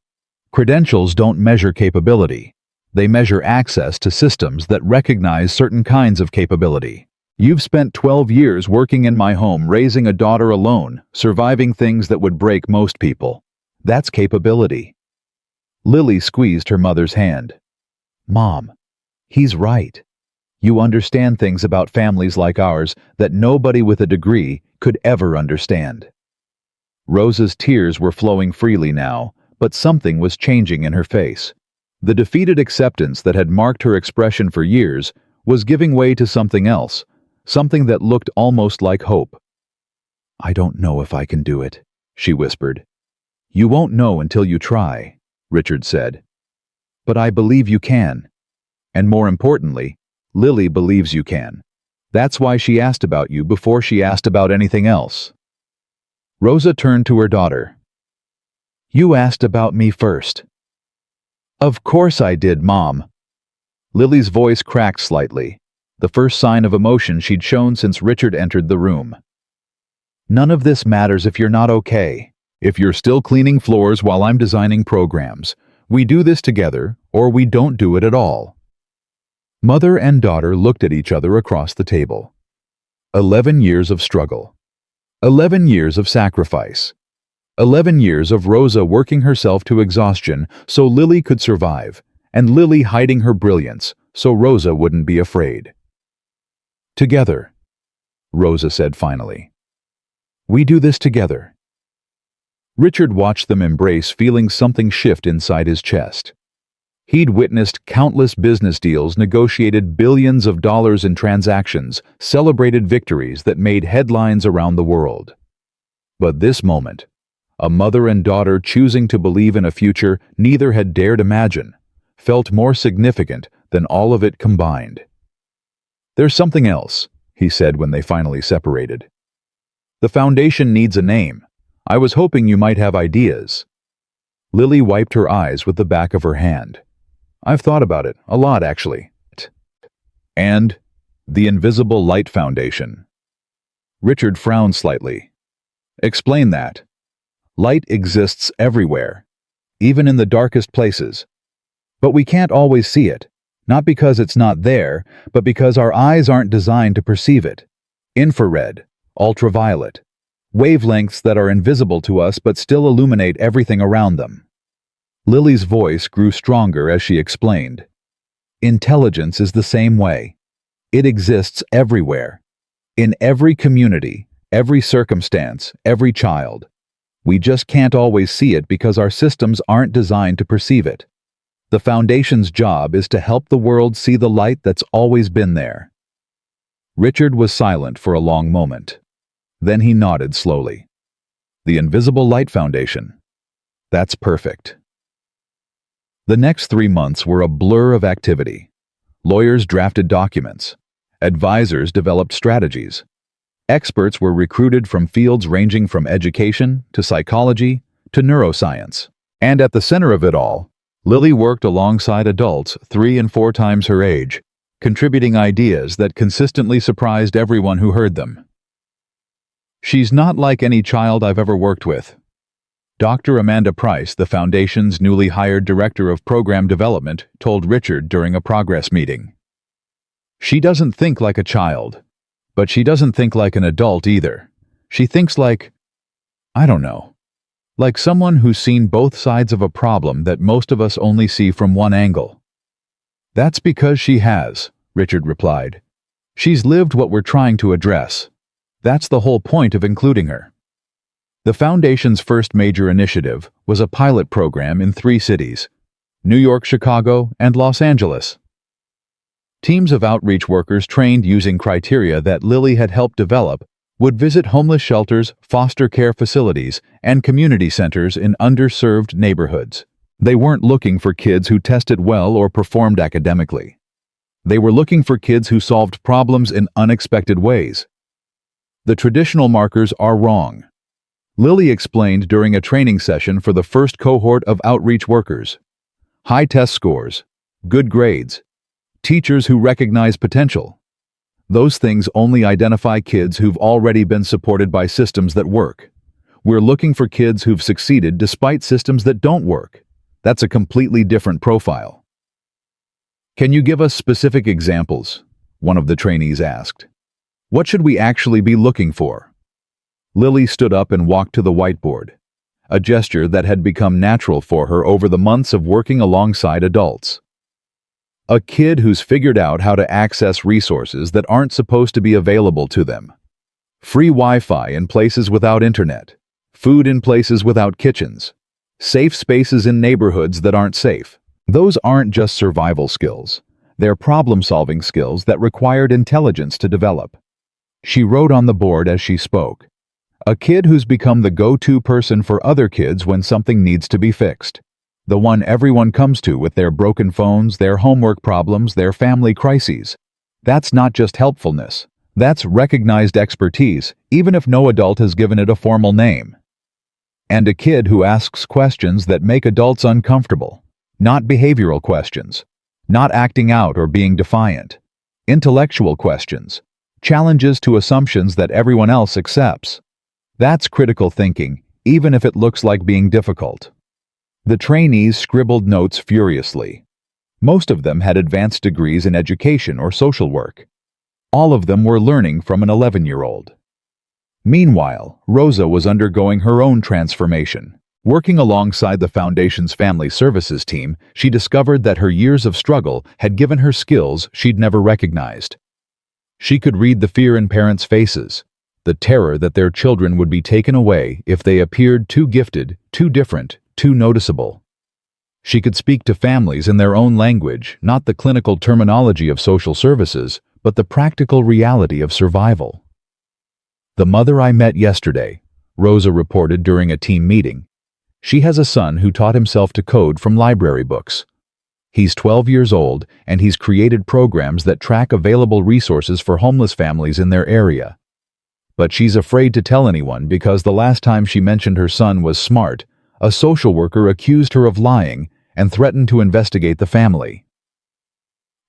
Credentials don't measure capability. They measure access to systems that recognize certain kinds of capability. You've spent 12 years working in my home, raising a daughter alone, surviving things that would break most people. That's capability." Lily squeezed her mother's hand. "Mom, he's right. You understand things about families like ours that nobody with a degree could ever understand." Rosa's tears were flowing freely now, but something was changing in her face. The defeated acceptance that had marked her expression for years was giving way to something else, something that looked almost like hope. "I don't know if I can do it," she whispered. "You won't know until you try," Richard said. "But I believe you can. And more importantly, Lily believes you can. That's why she asked about you before she asked about anything else." Rosa turned to her daughter. "You asked about me first." "Of course I did, Mom." Lily's voice cracked slightly, the first sign of emotion she'd shown since Richard entered the room. "None of this matters if you're not okay. If you're still cleaning floors while I'm designing programs, we do this together or we don't do it at all." Mother and daughter looked at each other across the table. 11 years of struggle. 11 years of sacrifice. 11 years of Rosa working herself to exhaustion so Lily could survive, and Lily hiding her brilliance so Rosa wouldn't be afraid. "Together," Rosa said finally. "We do this together." Richard watched them embrace, feeling something shift inside his chest. He'd witnessed countless business deals, negotiated billions of dollars in transactions, celebrated victories that made headlines around the world. But this moment, a mother and daughter choosing to believe in a future neither had dared imagine, felt more significant than all of it combined. "There's something else," he said when they finally separated. "The foundation needs a name. I was hoping you might have ideas." Lily wiped her eyes with the back of her hand. I've thought about it, a lot actually. And the Invisible Light Foundation. Richard frowned slightly. Explain that. Light exists everywhere, even in the darkest places. But we can't always see it, not because it's not there, but because our eyes aren't designed to perceive it. Infrared, ultraviolet, wavelengths that are invisible to us but still illuminate everything around them. Lily's voice grew stronger as she explained. Intelligence is the same way. It exists everywhere. In every community, every circumstance, every child. We just can't always see it because our systems aren't designed to perceive it. The Foundation's job is to help the world see the light that's always been there. Richard was silent for a long moment. Then he nodded slowly. The Invisible Light Foundation. That's perfect. The next 3 months were a blur of activity. Lawyers drafted documents. Advisors developed strategies. Experts were recruited from fields ranging from education to psychology to neuroscience. And at the center of it all, Lily worked alongside adults 3 and 4 times her age, contributing ideas that consistently surprised everyone who heard them. She's not like any child I've ever worked with. Dr. Amanda Price, the Foundation's newly hired Director of Program Development, told Richard during a progress meeting. She doesn't think like a child, but she doesn't think like an adult either. She thinks like, I don't know, like someone who's seen both sides of a problem that most of us only see from one angle. That's because she has, Richard replied. She's lived what we're trying to address. That's the whole point of including her. The Foundation's first major initiative was a pilot program in 3 cities, New York, Chicago, and Los Angeles. Teams of outreach workers trained using criteria that Lily had helped develop would visit homeless shelters, foster care facilities, and community centers in underserved neighborhoods. They weren't looking for kids who tested well or performed academically. They were looking for kids who solved problems in unexpected ways. The traditional markers are wrong. Lily explained during a training session for the first cohort of outreach workers. High test scores, good grades, teachers who recognize potential. Those things only identify kids who've already been supported by systems that work. We're looking for kids who've succeeded despite systems that don't work. That's a completely different profile. Can you give us specific examples? One of the trainees asked. What should we actually be looking for? Lily stood up and walked to the whiteboard, a gesture that had become natural for her over the months of working alongside adults. A kid who's figured out how to access resources that aren't supposed to be available to them. Free Wi-Fi in places without internet, food in places without kitchens, safe spaces in neighborhoods that aren't safe. Those aren't just survival skills. They're problem-solving skills that required intelligence to develop. She wrote on the board as she spoke. A kid who's become the go-to person for other kids when something needs to be fixed. The one everyone comes to with their broken phones, their homework problems, their family crises. That's not just helpfulness. That's recognized expertise, even if no adult has given it a formal name. And a kid who asks questions that make adults uncomfortable. Not behavioral questions. Not acting out or being defiant. Intellectual questions. Challenges to assumptions that everyone else accepts. That's critical thinking, even if it looks like being difficult. The trainees scribbled notes furiously. Most of them had advanced degrees in education or social work. All of them were learning from an 11-year-old. Meanwhile, Rosa was undergoing her own transformation. Working alongside the Foundation's Family Services team, she discovered that her years of struggle had given her skills she'd never recognized. She could read the fear in parents' faces, the terror that their children would be taken away if they appeared too gifted, too different, too noticeable. She could speak to families in their own language, not the clinical terminology of social services, but the practical reality of survival. The mother I met yesterday, Rosa reported during a team meeting. She has a son who taught himself to code from library books. He's 12 years old, and he's created programs that track available resources for homeless families in their area. But she's afraid to tell anyone because the last time she mentioned her son was smart, a social worker accused her of lying and threatened to investigate the family.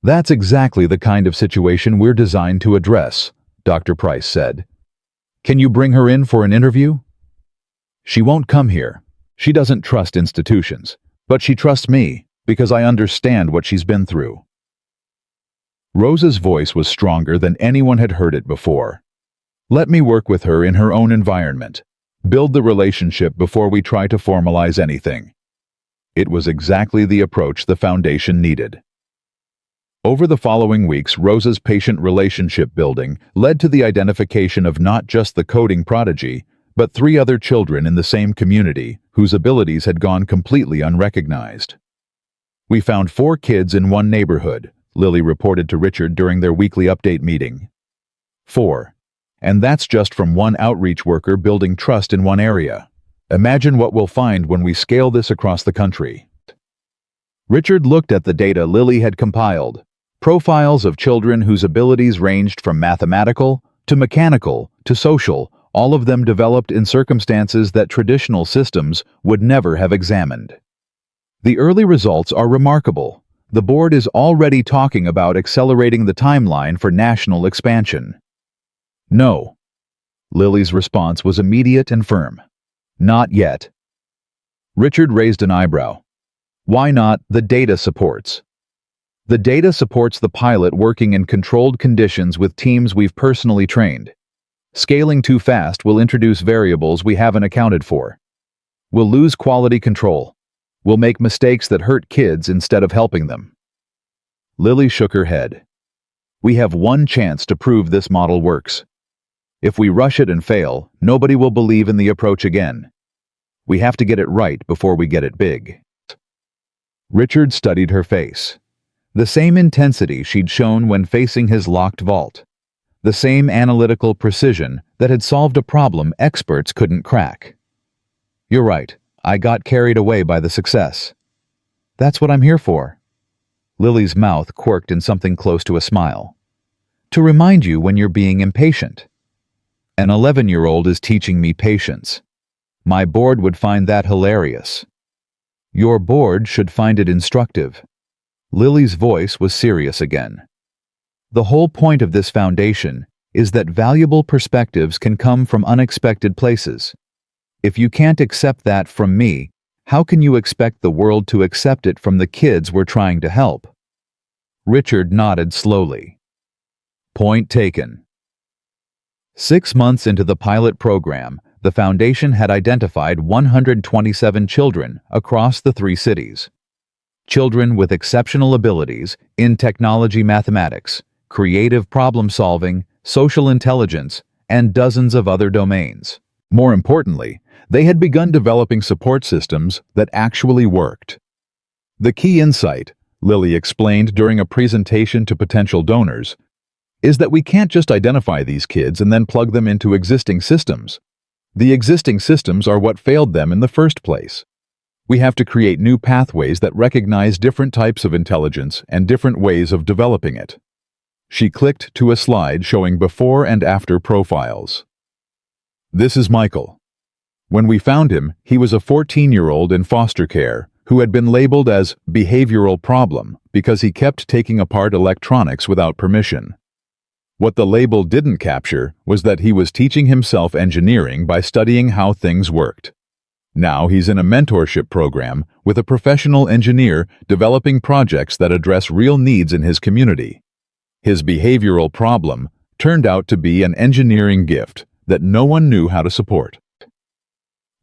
"That's exactly the kind of situation we're designed to address," Dr. Price said. "Can you bring her in for an interview?" "She won't come here. She doesn't trust institutions. But she trusts me, because I understand what she's been through." Rose's voice was stronger than anyone had heard it before. "Let me work with her in her own environment. Build the relationship before we try to formalize anything." It was exactly the approach the foundation needed. Over the following weeks, Rose's patient relationship building led to the identification of not just the coding prodigy, but 3 other children in the same community whose abilities had gone completely unrecognized. "We found 4 kids in one neighborhood," Lily reported to Richard during their weekly update meeting. 4. And that's just from one outreach worker building trust in one area. Imagine what we'll find when we scale this across the country. Richard looked at the data Lily had compiled. Profiles of children whose abilities ranged from mathematical to mechanical to social, all of them developed in circumstances that traditional systems would never have examined. The early results are remarkable. The board is already talking about accelerating the timeline for national expansion. "No." Lily's response was immediate and firm. "Not yet." Richard raised an eyebrow. "Why not? The data supports." "The data supports the pilot working in controlled conditions with teams we've personally trained. Scaling too fast will introduce variables we haven't accounted for. We'll lose quality control. We'll make mistakes that hurt kids instead of helping them." Lily shook her head. "We have one chance to prove this model works. If we rush it and fail, nobody will believe in the approach again. We have to get it right before we get it big." Richard studied her face. The same intensity she'd shown when facing his locked vault. The same analytical precision that had solved a problem experts couldn't crack. "You're right. I got carried away by the success. That's what I'm here for." Lily's mouth quirked in something close to a smile. "To remind you when you're being impatient. An 11-year-old is teaching me patience. My board would find that hilarious. Your board should find it instructive." Lily's voice was serious again. "The whole point of this foundation is that valuable perspectives can come from unexpected places. If you can't accept that from me, how can you expect the world to accept it from the kids we're trying to help?" Richard nodded slowly. "Point taken." 6 months into the pilot program, the foundation had identified 127 children across the 3 cities. Children with exceptional abilities in technology, mathematics, creative problem-solving, social intelligence, and dozens of other domains. More importantly, they had begun developing support systems that actually worked. "The key insight," Lily explained during a presentation to potential donors, "is that we can't just identify these kids and then plug them into existing systems. The existing systems are what failed them in the first place. We have to create new pathways that recognize different types of intelligence and different ways of developing it." She clicked to a slide showing before and after profiles. "This is Michael. When we found him, he was a 14-year-old in foster care who had been labeled as behavioral problem because he kept taking apart electronics without permission. What the label didn't capture was that he was teaching himself engineering by studying how things worked. Now he's in a mentorship program with a professional engineer developing projects that address real needs in his community. His behavioral problem turned out to be an engineering gift that no one knew how to support."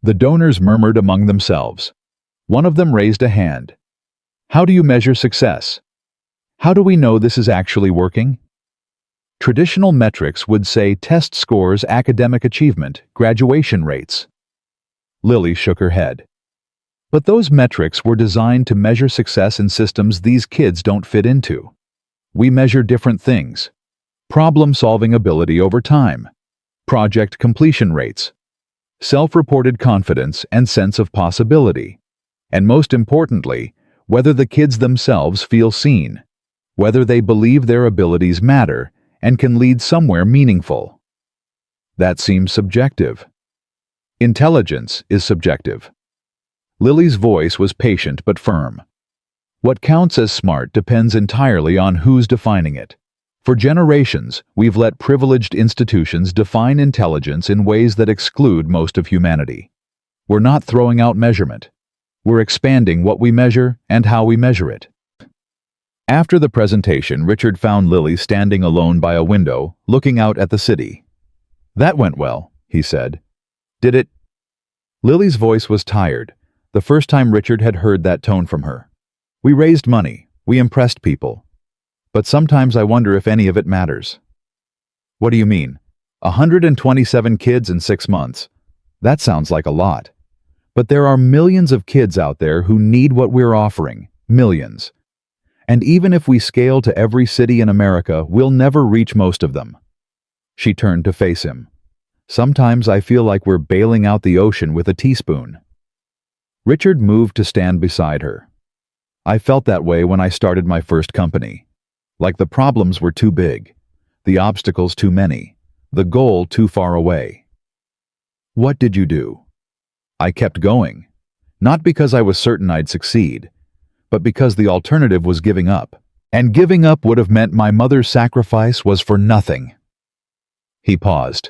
The donors murmured among themselves. One of them raised a hand. "How do you measure success? How do we know this is actually working?" Traditional metrics would say test scores, academic achievement, graduation rates. Lily shook her head. "But those metrics were designed to measure success in systems these kids don't fit into. We measure different things. Problem-solving ability over time, project completion rates, self-reported confidence and sense of possibility, and most importantly, whether the kids themselves feel seen, whether they believe their abilities matter and can lead somewhere meaningful. That seems subjective. Intelligence is subjective." Lily's voice was patient but firm. What counts as smart depends entirely on who's defining it. For generations, we've let privileged institutions define intelligence in ways that exclude most of humanity. We're not throwing out measurement. We're expanding what we measure and how we measure it. After the presentation, Richard found Lily standing alone by a window, looking out at the city. "That went well," he said. "Did it?" Lily's voice was tired, the first time Richard had heard that tone from her. "We raised money, we impressed people. But sometimes I wonder if any of it matters." "What do you mean? 127 kids in 6 months. That sounds like a lot. But there are millions of kids out there who need what we're offering. Millions. And even if we scale to every city in America, we'll never reach most of them." She turned to face him. "Sometimes I feel like we're bailing out the ocean with a teaspoon." Richard moved to stand beside her. "I felt that way when I started my first company. Like the problems were too big, the obstacles too many, the goal too far away." "What did you do?" "I kept going. Not because I was certain I'd succeed, but because the alternative was giving up. And giving up would have meant my mother's sacrifice was for nothing." He paused.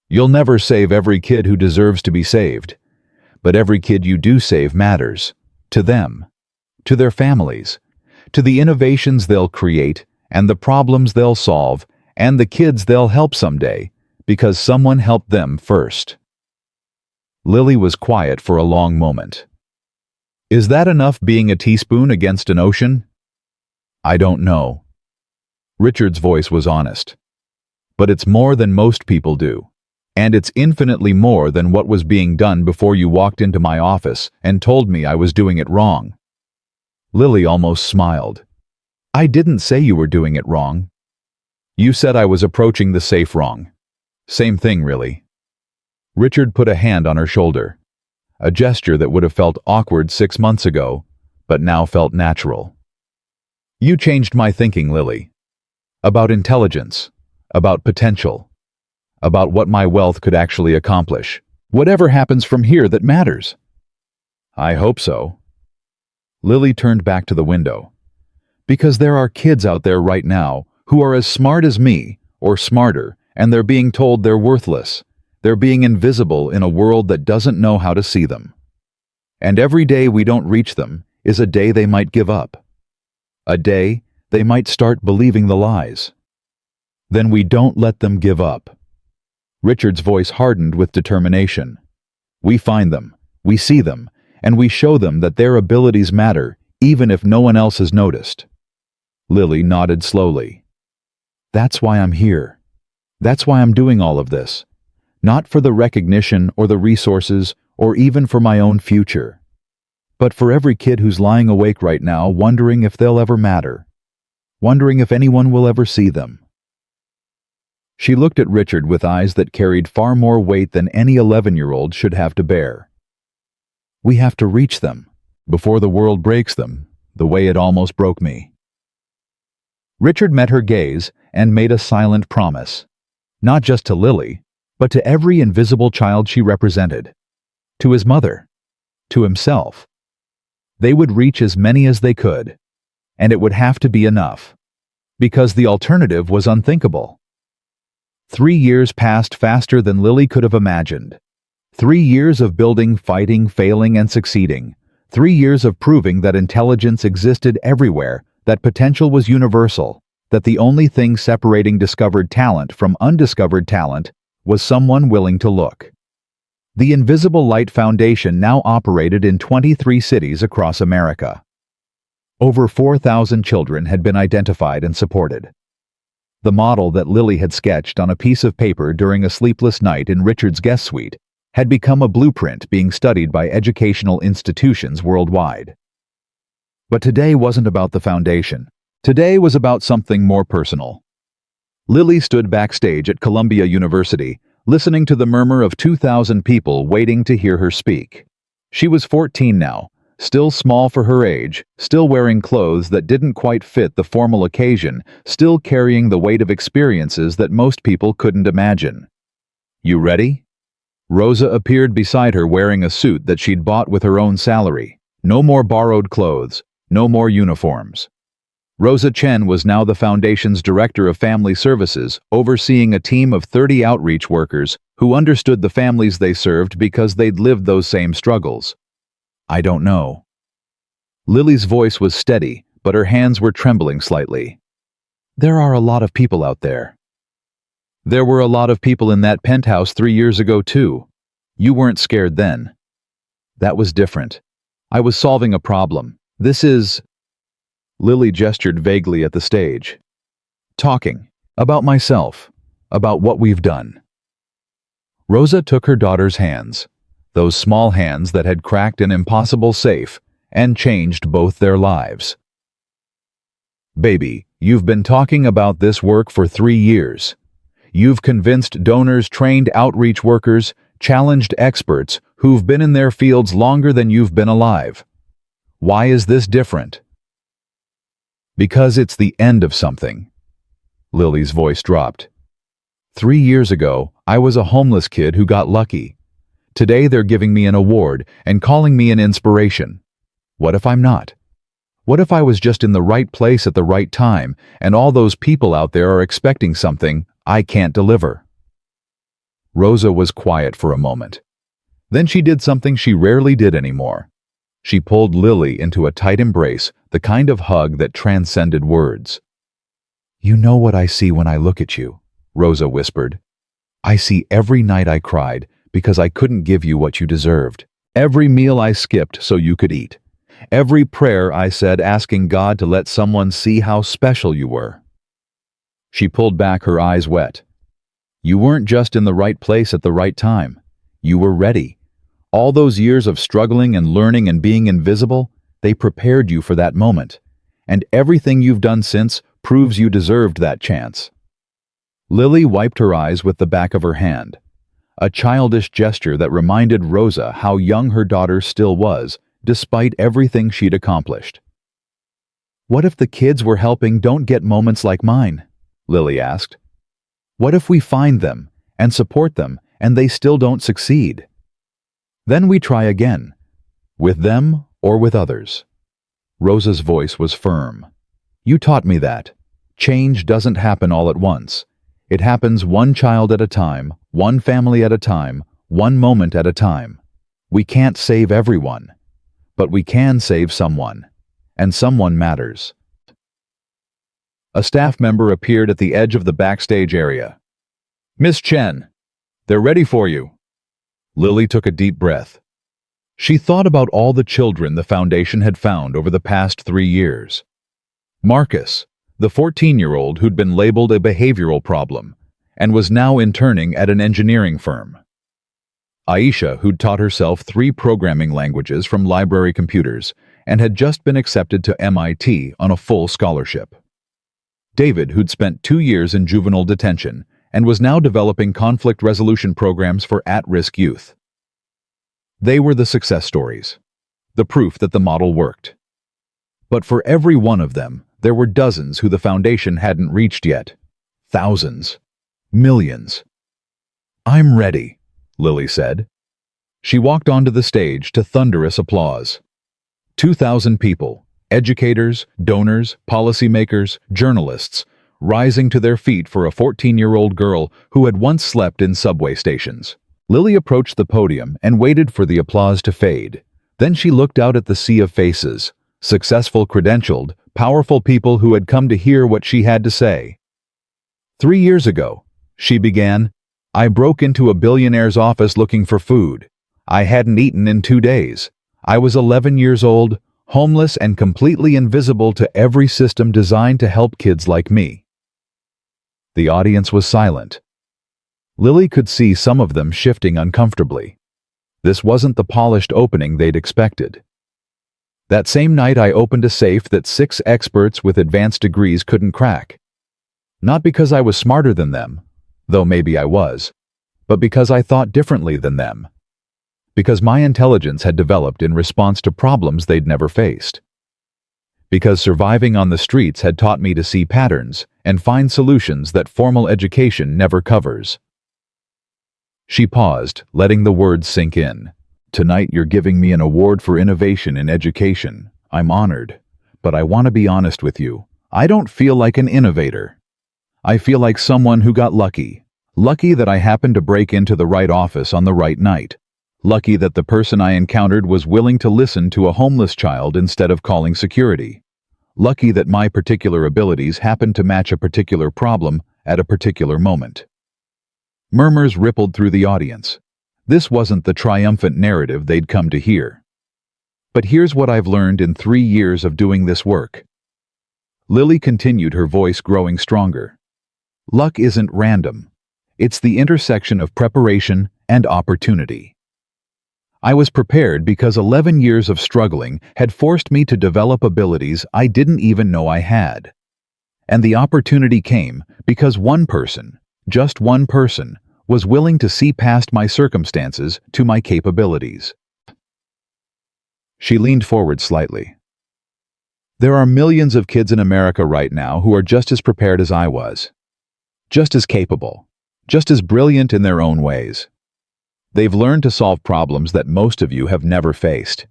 "You'll never save every kid who deserves to be saved, but every kid you do save matters. To them. To their families, to the innovations they'll create, and the problems they'll solve, and the kids they'll help someday, because someone helped them first." Lily was quiet for a long moment. "Is that enough being a teaspoon against an ocean?" "I don't know." Richard's voice was honest. "But it's more than most people do. And it's infinitely more than what was being done before you walked into my office and told me I was doing it wrong." Lily almost smiled. "I didn't say you were doing it wrong. You said I was approaching the safe wrong. Same thing, really." Richard put a hand on her shoulder, a gesture that would have felt awkward 6 months ago, but now felt natural. "You changed my thinking, Lily. About intelligence, about potential, about what my wealth could actually accomplish. Whatever happens from here that matters." "I hope so." Lily turned back to the window. "Because there are kids out there right now who are as smart as me, or smarter, and they're being told they're worthless. They're being invisible in a world that doesn't know how to see them. And every day we don't reach them is a day they might give up. A day they might start believing the lies. Then we don't let them give up." Richard's voice hardened with determination. "We find them, we see them, and we show them that their abilities matter, even if no one else has noticed." Lily nodded slowly. "That's why I'm here. That's why I'm doing all of this. Not for the recognition or the resources or even for my own future, but for every kid who's lying awake right now wondering if they'll ever matter, wondering if anyone will ever see them." She looked at Richard with eyes that carried far more weight than any 11-year-old should have to bear. "We have to reach them, before the world breaks them, the way it almost broke me." Richard met her gaze and made a silent promise, not just to Lily, but to every invisible child she represented, to his mother, to himself. They would reach as many as they could, and it would have to be enough, because the alternative was unthinkable. 3 years passed faster than Lily could have imagined. 3 years of building, fighting, failing, and succeeding. 3 years of proving that intelligence existed everywhere, that potential was universal, that the only thing separating discovered talent from undiscovered talent was someone willing to look. The Invisible Light Foundation now operated in 23 cities across America. Over 4,000 children had been identified and supported. The model that Lily had sketched on a piece of paper during a sleepless night in Richard's guest suite had become a blueprint being studied by educational institutions worldwide. But today wasn't about the foundation. Today was about something more personal. Lily stood backstage at Columbia University, listening to the murmur of 2,000 people waiting to hear her speak. She was 14 now, still small for her age, still wearing clothes that didn't quite fit the formal occasion, still carrying the weight of experiences that most people couldn't imagine. "You ready?" Rosa appeared beside her wearing a suit that she'd bought with her own salary. No more borrowed clothes, No more uniforms. Rosa Chen was now the Foundation's Director of Family Services, overseeing a team of 30 outreach workers who understood the families they served because they'd lived those same struggles. I don't know. Lily's voice was steady, but her hands were trembling slightly. There are a lot of people out there. There were a lot of people in that penthouse 3 years ago too. You weren't scared then. That was different. I was solving a problem. This is... Lily gestured vaguely at the stage. Talking. About myself. About what we've done. Rosa took her daughter's hands, those small hands that had cracked an impossible safe, and changed both their lives. Baby, you've been talking about this work for 3 years. You've convinced donors, trained outreach workers, challenged experts who've been in their fields longer than you've been alive. Why is this different? Because it's the end of something. Lily's voice dropped. 3 years ago, I was a homeless kid who got lucky. Today they're giving me an award and calling me an inspiration. What if I'm not? What if I was just in the right place at the right time and all those people out there are expecting something I can't deliver? Rosa was quiet for a moment. Then she did something she rarely did anymore. She pulled Lily into a tight embrace, the kind of hug that transcended words. You know what I see when I look at you, Rosa whispered. I see every night I cried because I couldn't give you what you deserved. Every meal I skipped so you could eat. Every prayer I said asking God to let someone see how special you were. She pulled back, her eyes wet. You weren't just in the right place at the right time. You were ready. All those years of struggling and learning and being invisible, they prepared you for that moment. And everything you've done since proves you deserved that chance. Lily wiped her eyes with the back of her hand, a childish gesture that reminded Rosa how young her daughter still was, despite everything she'd accomplished. What if the kids we're helping don't get moments like mine? Lily asked. What if we find them and support them and they still don't succeed? Then we try again, with them or with others. Rosa's voice was firm. You taught me that. Change doesn't happen all at once. It happens one child at a time, one family at a time, one moment at a time. We can't save everyone, but we can save someone, and someone matters. A staff member appeared at the edge of the backstage area. Miss Chen, they're ready for you. Lily took a deep breath. She thought about all the children the Foundation had found over the past 3 years. Marcus, the 14-year-old who'd been labeled a behavioral problem and was now interning at an engineering firm. Aisha, who'd taught herself 3 programming languages from library computers and had just been accepted to MIT on a full scholarship. David, who'd spent 2 years in juvenile detention and was now developing conflict resolution programs for at-risk youth. They were the success stories, the proof that the model worked. But for every one of them, there were dozens who the Foundation hadn't reached yet. Thousands. Millions. I'm ready, Lily said. She walked onto the stage to thunderous applause. 2,000 people, educators, donors, policymakers, journalists, rising to their feet for a 14-year-old girl who had once slept in subway stations. Lily approached the podium and waited for the applause to fade. Then she looked out at the sea of faces, successful, credentialed, powerful people who had come to hear what she had to say. 3 years ago, she began, I broke into a billionaire's office looking for food. I hadn't eaten in 2 days. I was 11 years old, homeless and completely invisible to every system designed to help kids like me. The audience was silent. Lily could see some of them shifting uncomfortably. This wasn't the polished opening they'd expected. That same night I opened a safe that 6 experts with advanced degrees couldn't crack. Not because I was smarter than them, though maybe I was, but because I thought differently than them. Because my intelligence had developed in response to problems they'd never faced. Because surviving on the streets had taught me to see patterns and find solutions that formal education never covers. She paused, letting the words sink in. Tonight you're giving me an award for innovation in education. I'm honored. but I want to be honest with you. I don't feel like an innovator. I feel like someone who got lucky. Lucky that I happened to break into the right office on the right night. Lucky that the person I encountered was willing to listen to a homeless child instead of calling security. Lucky that my particular abilities happened to match a particular problem at a particular moment. Murmurs rippled through the audience. This wasn't the triumphant narrative they'd come to hear. But here's what I've learned in 3 years of doing this work. Lily continued, her voice growing stronger. Luck isn't random. It's the intersection of preparation and opportunity. I was prepared because 11 years of struggling had forced me to develop abilities I didn't even know I had. And the opportunity came because one person, just one person, was willing to see past my circumstances to my capabilities. She leaned forward slightly. There are millions of kids in America right now who are just as prepared as I was. Just as capable. Just as brilliant in their own ways. They've learned to solve problems that most of you have never faced.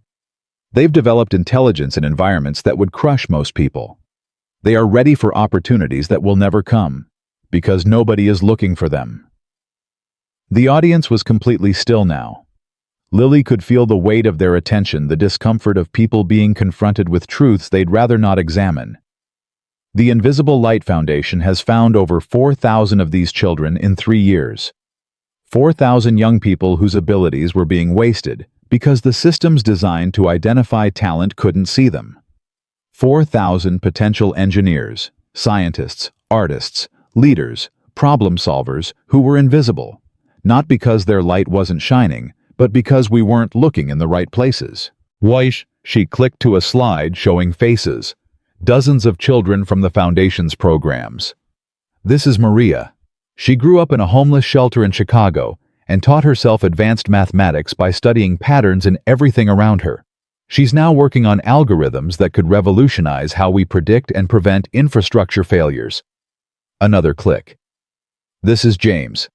They've developed intelligence in environments that would crush most people. They are ready for opportunities that will never come, because nobody is looking for them. The audience was completely still now. Lily could feel the weight of their attention, the discomfort of people being confronted with truths they'd rather not examine. The Invisible Light Foundation has found over 4,000 of these children in 3 years. 4,000 young people whose abilities were being wasted because the systems designed to identify talent couldn't see them. 4,000 potential engineers, scientists, artists, leaders, problem solvers who were invisible, not because their light wasn't shining, but because we weren't looking in the right places. Weish, she clicked to a slide showing faces. Dozens of children from the Foundation's programs. This is Maria. She grew up in a homeless shelter in Chicago and taught herself advanced mathematics by studying patterns in everything around her. She's now working on algorithms that could revolutionize how we predict and prevent infrastructure failures. Another click. This is James.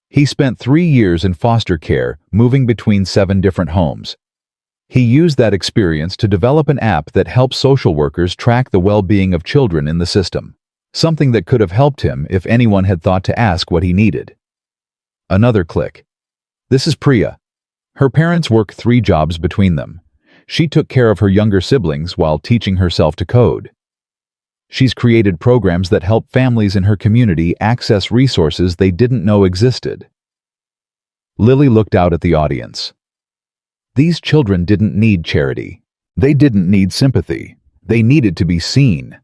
He spent 3 years in foster care, moving between 7 different homes. He used that experience to develop an app that helps social workers track the well-being of children in the system, something that could have helped him if anyone had thought to ask what he needed. Another click. This is Priya. Her parents work 3 jobs between them. She took care of her younger siblings while teaching herself to code. She's created programs that help families in her community access resources they didn't know existed. Lily looked out at the audience. These children didn't need charity. They didn't need sympathy. They needed to be seen.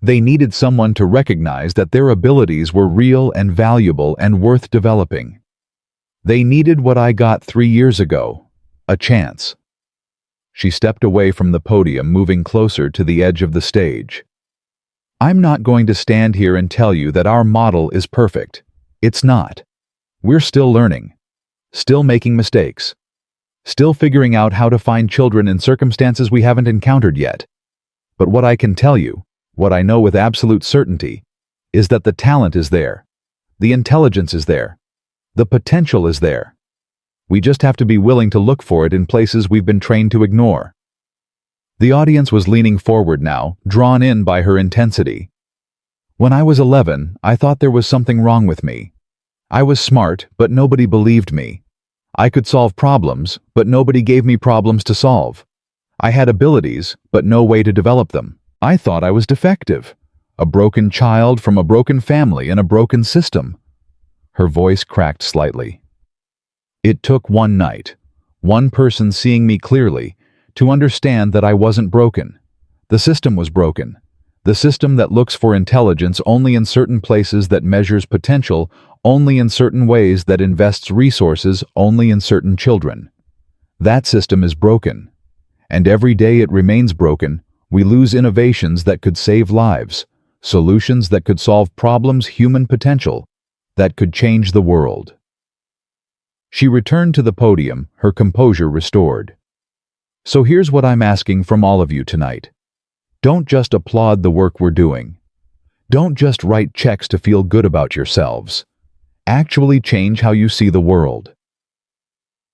They needed someone to recognize that their abilities were real and valuable and worth developing. They needed what I got 3 years ago, a chance. She stepped away from the podium, moving closer to the edge of the stage. I'm not going to stand here and tell you that our model is perfect. It's not. We're still learning. Still making mistakes. Still figuring out how to find children in circumstances we haven't encountered yet. But what I can tell you, what I know with absolute certainty, is that the talent is there. The intelligence is there. The potential is there. We just have to be willing to look for it in places we've been trained to ignore. The audience was leaning forward now, drawn in by her intensity. When I was 11, I thought there was something wrong with me. I was smart, but nobody believed me. I could solve problems, but nobody gave me problems to solve. I had abilities, but no way to develop them. I thought I was defective. A broken child from a broken family in a broken system. Her voice cracked slightly. It took one night, one person seeing me clearly, to understand that I wasn't broken. The system was broken. The system that looks for intelligence only in certain places, that measures potential only in certain ways, that invests resources only in certain children. That system is broken. And every day it remains broken, we lose innovations that could save lives, solutions that could solve problems, human potential, that could change the world. She returned to the podium, her composure restored. So here's what I'm asking from all of you tonight. Don't just applaud the work we're doing. Don't just write checks to feel good about yourselves. Actually change how you see the world.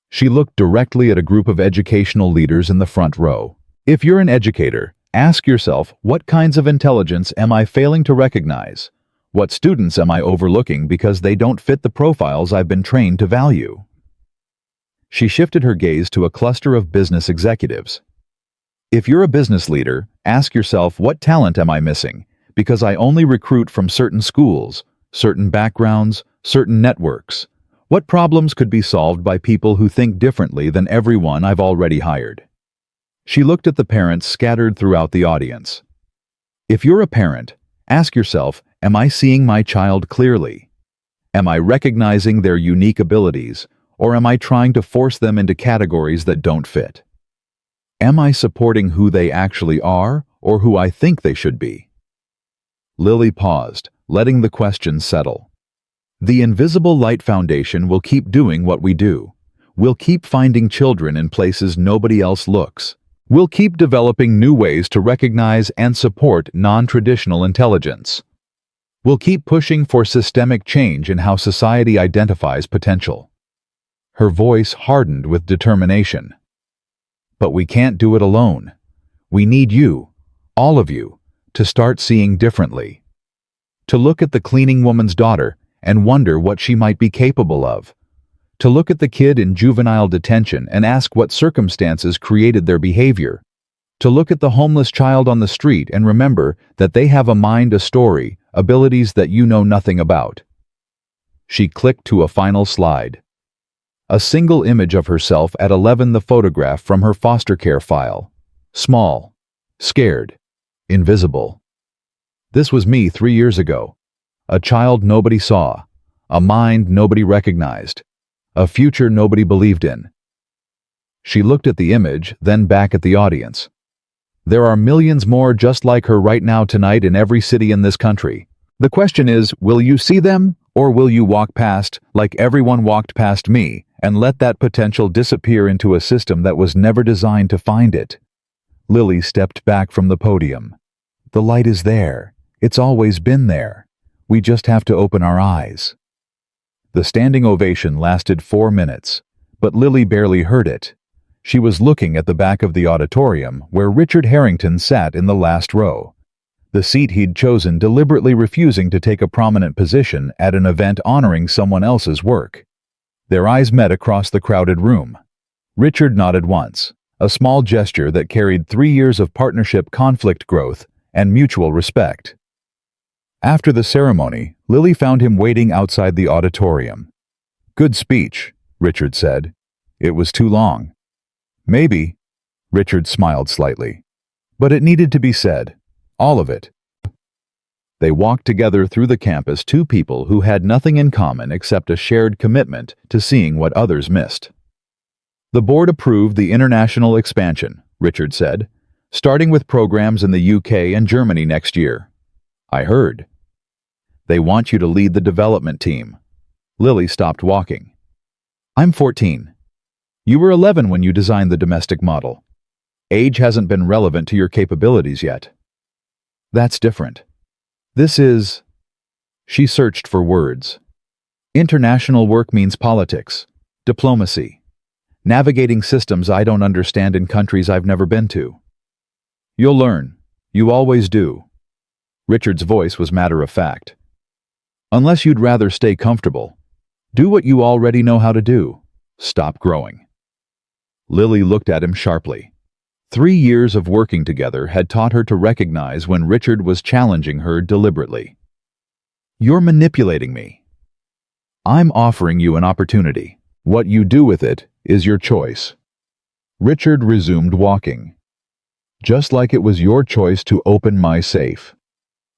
She looked directly at a group of educational leaders in the front row. If you're an educator, Ask yourself, what kinds of intelligence am I failing to recognize? What students am I overlooking because they don't fit the profiles I've been trained to value? She shifted her gaze to a cluster of business executives. If you're a business leader, ask yourself, what talent am I missing? Because I only recruit from certain schools, certain backgrounds, certain networks. What problems could be solved by people who think differently than everyone I've already hired? She looked at the parents scattered throughout the audience. If you're a parent, ask yourself, am I seeing my child clearly? Am I recognizing their unique abilities, or am I trying to force them into categories that don't fit? Am I supporting who they actually are, or who I think they should be? Lily paused, letting the question settle. The Invisible Light Foundation will keep doing what we do. We'll keep finding children in places nobody else looks. We'll keep developing new ways to recognize and support non-traditional intelligence. We'll keep pushing for systemic change in how society identifies potential. Her voice hardened with determination. But we can't do it alone. We need you, all of you, to start seeing differently. To look at the cleaning woman's daughter and wonder what she might be capable of. To look at the kid in juvenile detention and ask what circumstances created their behavior. To look at the homeless child on the street and remember that they have a mind, a story, abilities that you know nothing about. She clicked to a final slide. A single image of herself at 11, the photograph from her foster care file. Small, scared, invisible. This was me 3 years ago. A child nobody saw, a mind nobody recognized, a future nobody believed in. She looked at the image, then back at the audience. There are millions more just like her right now tonight in every city in this country. The question is, will you see them, or will you walk past, like everyone walked past me, and let that potential disappear into a system that was never designed to find it? Lily stepped back from the podium. The light is there. It's always been there. We just have to open our eyes. The standing ovation lasted 4 minutes, but Lily barely heard it. She was looking at the back of the auditorium where Richard Harrington sat in the last row, the seat he'd chosen, deliberately refusing to take a prominent position at an event honoring someone else's work. Their eyes met across the crowded room. Richard nodded once, a small gesture that carried 3 years of partnership, conflict, growth, and mutual respect. After the ceremony, Lily found him waiting outside the auditorium. "Good speech," Richard said. "It was too long." "Maybe," Richard smiled slightly. "But it needed to be said. All of it." They walked together through the campus, two people who had nothing in common except a shared commitment to seeing what others missed. "The board approved the international expansion," Richard said, "starting with programs in the UK and Germany next year." "I heard." "They want you to lead the development team." Lily stopped walking. "I'm 14. You were 11 when you designed the domestic model. Age hasn't been relevant to your capabilities yet." "That's different. This is..." She searched for words. "International work means politics, diplomacy, navigating systems I don't understand in countries I've never been to." "You'll learn. You always do." Richard's voice was matter-of-fact. "Unless you'd rather stay comfortable. Do what you already know how to do. Stop growing." Lily looked at him sharply. 3 years of working together had taught her to recognize when Richard was challenging her deliberately. "You're manipulating me." "I'm offering you an opportunity. What you do with it is your choice." Richard resumed walking. "Just like it was your choice to open my safe.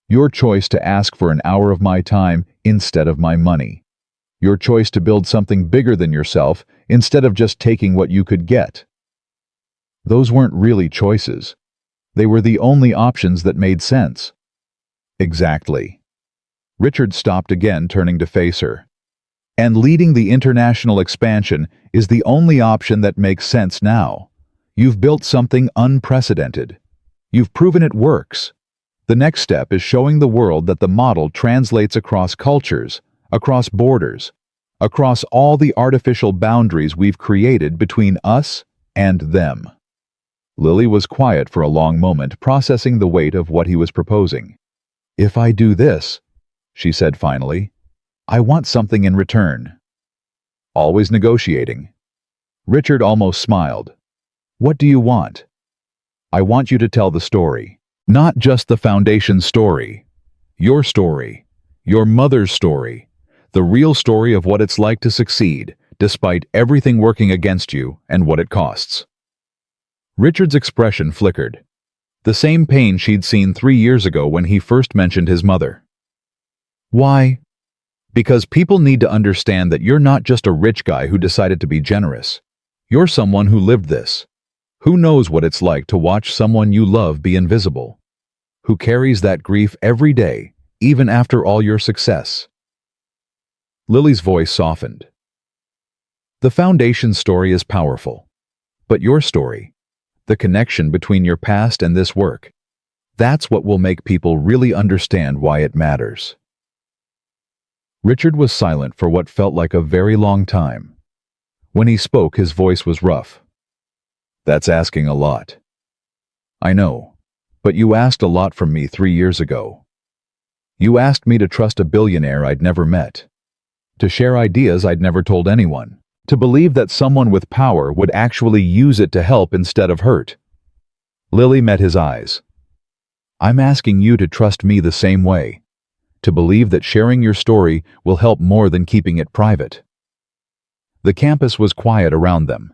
Your choice to ask for an hour of my time instead of my money. Your choice to build something bigger than yourself instead of just taking what you could get. Those weren't really choices. They were the only options that made sense." "Exactly." Richard stopped again, turning to face her. "And leading the international expansion is the only option that makes sense now. You've built something unprecedented. You've proven it works. The next step is showing the world that the model translates across cultures, across borders, across all the artificial boundaries we've created between us and them." Lily was quiet for a long moment, processing the weight of what he was proposing. "If I do this," she said finally, "I want something in return." Always negotiating. Richard almost smiled. "What do you want?" "I want you to tell the story. Not just the foundation story. Your story. Your mother's story. The real story of what it's like to succeed, despite everything working against you and what it costs." Richard's expression flickered. The same pain she'd seen 3 years ago when he first mentioned his mother. "Why?" "Because people need to understand that you're not just a rich guy who decided to be generous. You're someone who lived this. Who knows what it's like to watch someone you love be invisible. Who carries that grief every day, even after all your success." Lily's voice softened. "The foundation story is powerful. But your story, the connection between your past and this work, that's what will make people really understand why it matters." Richard was silent for what felt like a very long time. When he spoke, his voice was rough. "That's asking a lot." "I know, but you asked a lot from me 3 years ago. You asked me to trust a billionaire I'd never met, to share ideas I'd never told anyone, to believe that someone with power would actually use it to help instead of hurt." Lily met his eyes. "I'm asking you to trust me the same way, to believe that sharing your story will help more than keeping it private." The campus was quiet around them.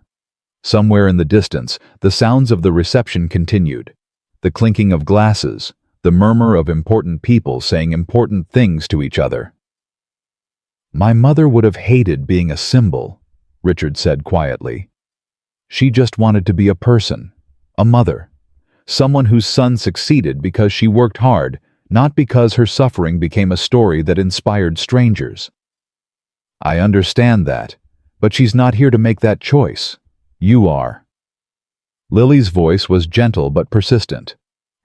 Somewhere in the distance, the sounds of the reception continued. The clinking of glasses, the murmur of important people saying important things to each other. "My mother would have hated being a symbol," Richard said quietly. "She just wanted to be a person, a mother, someone whose son succeeded because she worked hard, not because her suffering became a story that inspired strangers." "I understand that, but she's not here to make that choice. You are." Lily's voice was gentle but persistent.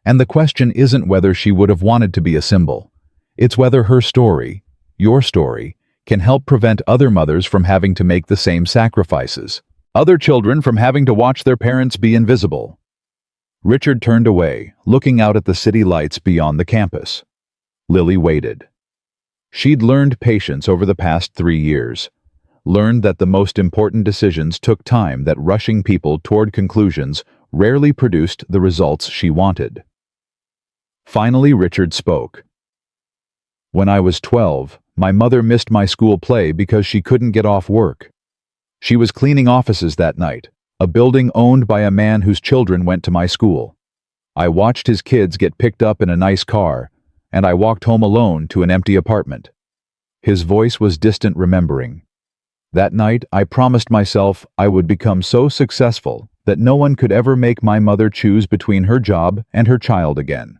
"And the question isn't whether she would have wanted to be a symbol. It's whether her story, your story, can help prevent other mothers from having to make the same sacrifices. Other children from having to watch their parents be invisible." Richard turned away, looking out at the city lights beyond the campus. Lily waited. She'd learned patience over the past 3 years, learned that the most important decisions took time, that rushing people toward conclusions rarely produced the results she wanted. Finally, Richard spoke. "When I was 12, my mother missed my school play because she couldn't get off work. She was cleaning offices that night, a building owned by a man whose children went to my school. I watched his kids get picked up in a nice car, and I walked home alone to an empty apartment." His voice was distant remembering. "That night, I promised myself I would become so successful that no one could ever make my mother choose between her job and her child again.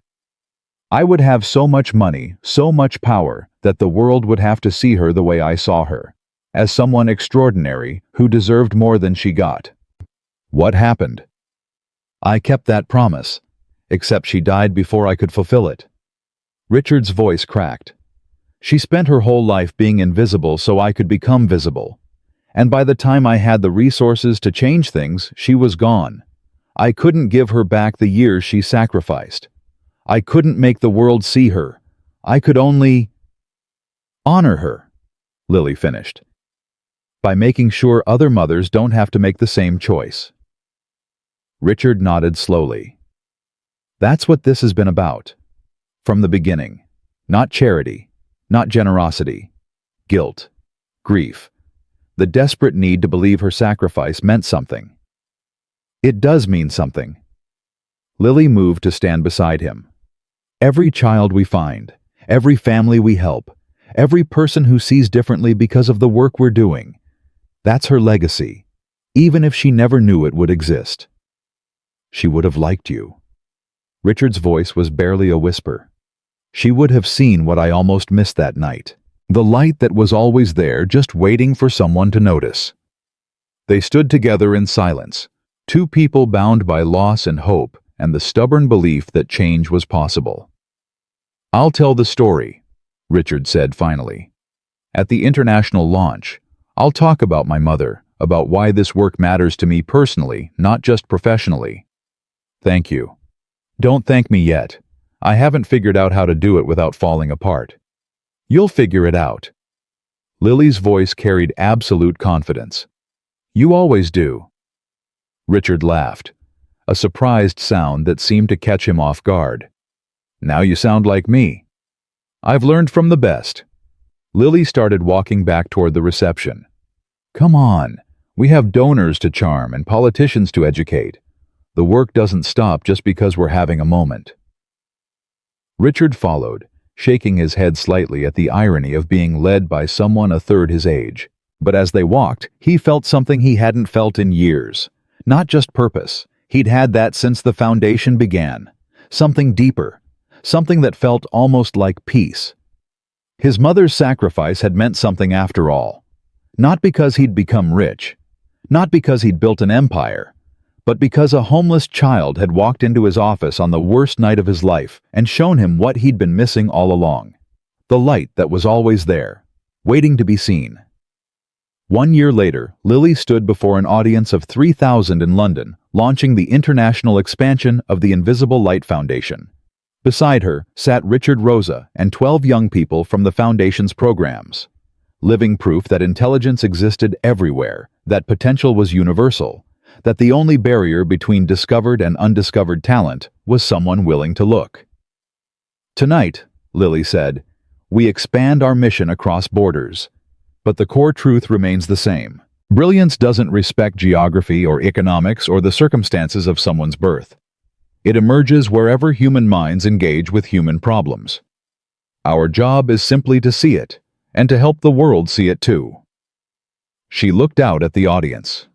I would have so much money, so much power, that the world would have to see her the way I saw her, as someone extraordinary who deserved more than she got." "What happened?" "I kept that promise, except she died before I could fulfill it." Richard's voice cracked. "She spent her whole life being invisible so I could become visible. And by the time I had the resources to change things, she was gone. I couldn't give her back the years she sacrificed. I couldn't make the world see her. I could only honor her," Lily finished, "by making sure other mothers don't have to make the same choice." Richard nodded slowly. "That's what this has been about. From the beginning. Not charity, not generosity. Guilt. Grief. The desperate need to believe her sacrifice meant something." "It does mean something." Lily moved to stand beside him. "Every child we find, every family we help, every person who sees differently because of the work we're doing, that's her legacy, even if she never knew it would exist." "She would have liked you." Richard's voice was barely a whisper. "She would have seen what I almost missed that night. The light that was always there, just waiting for someone to notice." They stood together in silence, two people bound by loss and hope and the stubborn belief that change was possible. "I'll tell the story," Richard said finally. "At the international launch, I'll talk about my mother, about why this work matters to me personally, not just professionally. Thank you. Don't thank me yet. I haven't figured out how to do it without falling apart. You'll figure it out. Lily's voice carried absolute confidence. You always do. Richard laughed, a surprised sound that seemed to catch him off guard. Now you sound like me. I've learned from the best. Lily started walking back toward the reception. Come on, we have donors to charm and politicians to educate. The work doesn't stop just because we're having a moment. Richard followed, shaking his head slightly at the irony of being led by someone a third his age. But as they walked, he felt something he hadn't felt in years. Not just purpose. He'd had that since the foundation began. Something deeper. Something that felt almost like peace. His mother's sacrifice had meant something after all. Not because he'd become rich. Not because he'd built an empire. But because a homeless child had walked into his office on the worst night of his life and shown him what he'd been missing all along. The light that was always there, waiting to be seen. 1 year later, Lily stood before an audience of 3,000 in London, launching the international expansion of the Invisible Light Foundation. Beside her sat Richard Rosa and 12 young people from the Foundation's programs. Living proof that intelligence existed everywhere, that potential was universal, that the only barrier between discovered and undiscovered talent was someone willing to look. Tonight, Lily said, we expand our mission across borders. But the core truth remains the same. Brilliance doesn't respect geography or economics or the circumstances of someone's birth. It emerges wherever human minds engage with human problems. Our job is simply to see it, and to help the world see it too. She looked out at the audience.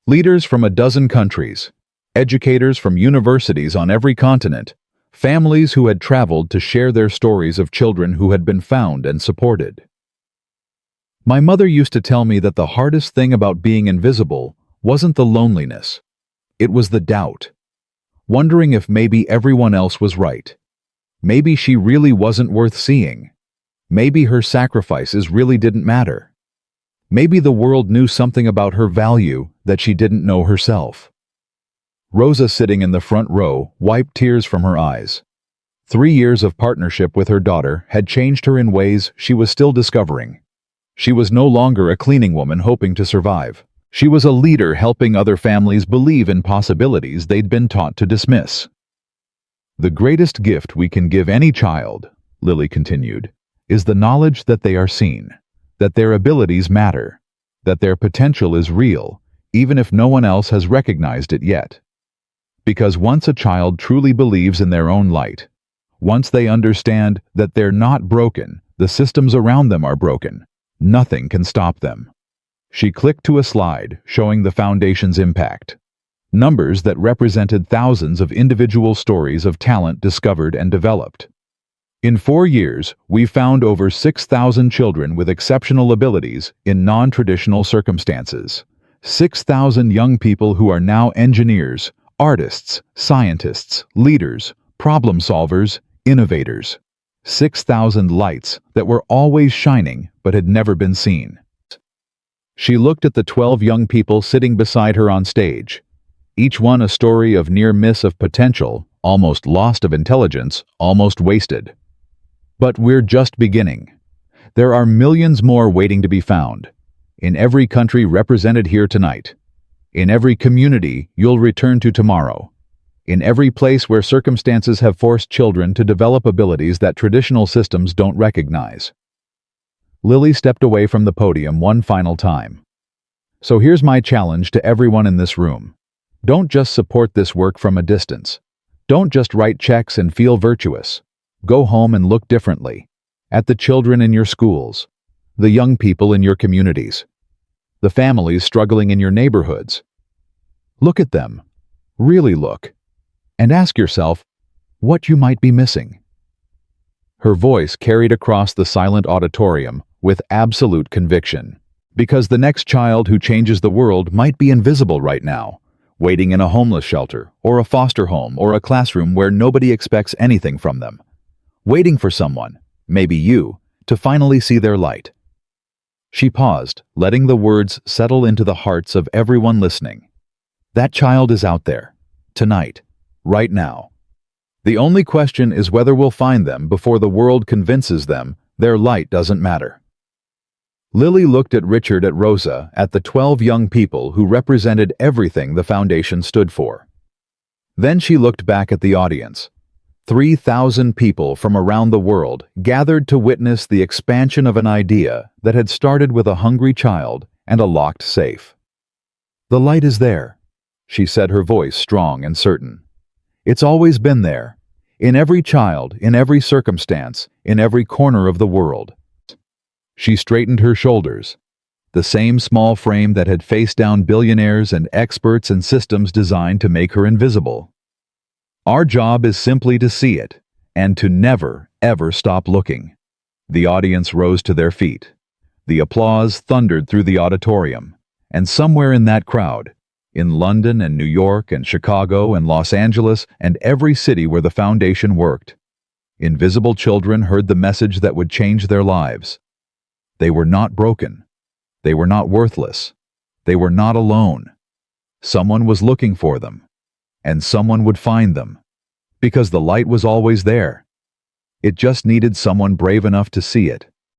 Leaders from a dozen countries, educators from universities on every continent, families who had traveled to share their stories of children who had been found and supported. My mother used to tell me that the hardest thing about being invisible wasn't the loneliness. It was the doubt. Wondering if maybe everyone else was right. Maybe she really wasn't worth seeing. Maybe her sacrifices really didn't matter. Maybe the world knew something about her value that she didn't know herself. Rosa, sitting in the front row, wiped tears from her eyes. 3 years of partnership with her daughter had changed her in ways she was still discovering. She was no longer a cleaning woman hoping to survive. She was a leader helping other families believe in possibilities they'd been taught to dismiss. The greatest gift we can give any child, Lily continued, is the knowledge that they are seen, that their abilities matter, that their potential is real, even if no one else has recognized it yet. Because once a child truly believes in their own light, once they understand that they're not broken, the systems around them are broken, nothing can stop them. She clicked to a slide showing the Foundation's impact. Numbers that represented thousands of individual stories of talent discovered and developed. In 4 years, we found over 6,000 children with exceptional abilities in non-traditional circumstances. 6,000 young people who are now engineers, artists, scientists, leaders, problem solvers, innovators. 6,000 lights that were always shining but had never been seen. She looked at the 12 young people sitting beside her on stage, each one a story of near miss of potential, almost lost of intelligence, almost wasted. But we're just beginning. There are millions more waiting to be found, in every country represented here tonight, in every community you'll return to tomorrow, in every place where circumstances have forced children to develop abilities that traditional systems don't recognize. Lily stepped away from the podium one final time. So here's my challenge to everyone in this room. Don't just support this work from a distance. Don't just write checks and feel virtuous. Go home and look differently. At the children in your schools, the young people in your communities, the families struggling in your neighborhoods. Look at them. Really look. And ask yourself what you might be missing. Her voice carried across the silent auditorium with absolute conviction. Because the next child who changes the world might be invisible right now, waiting in a homeless shelter, or a foster home, or a classroom where nobody expects anything from them. Waiting for someone, maybe you, to finally see their light. She paused, letting the words settle into the hearts of everyone listening. That child is out there, tonight, right now. The only question is whether we'll find them before the world convinces them their light doesn't matter. Lily looked at Richard, at Rosa, at the 12 young people who represented everything the foundation stood for. Then she looked back at the audience. 3,000 people from around the world gathered to witness the expansion of an idea that had started with a hungry child and a locked safe. "The light is there," she said, her voice strong and certain. "It's always been there, in every child, in every circumstance, in every corner of the world." She straightened her shoulders. The same small frame that had faced down billionaires and experts and systems designed to make her invisible. Our job is simply to see it, and to never, ever stop looking. The audience rose to their feet. The applause thundered through the auditorium, and somewhere in that crowd, in London and New York and Chicago and Los Angeles and every city where the foundation worked, invisible children heard the message that would change their lives. They were not broken. They were not worthless. They were not alone. Someone was looking for them, and someone would find them, because the light was always there. It just needed someone brave enough to see it.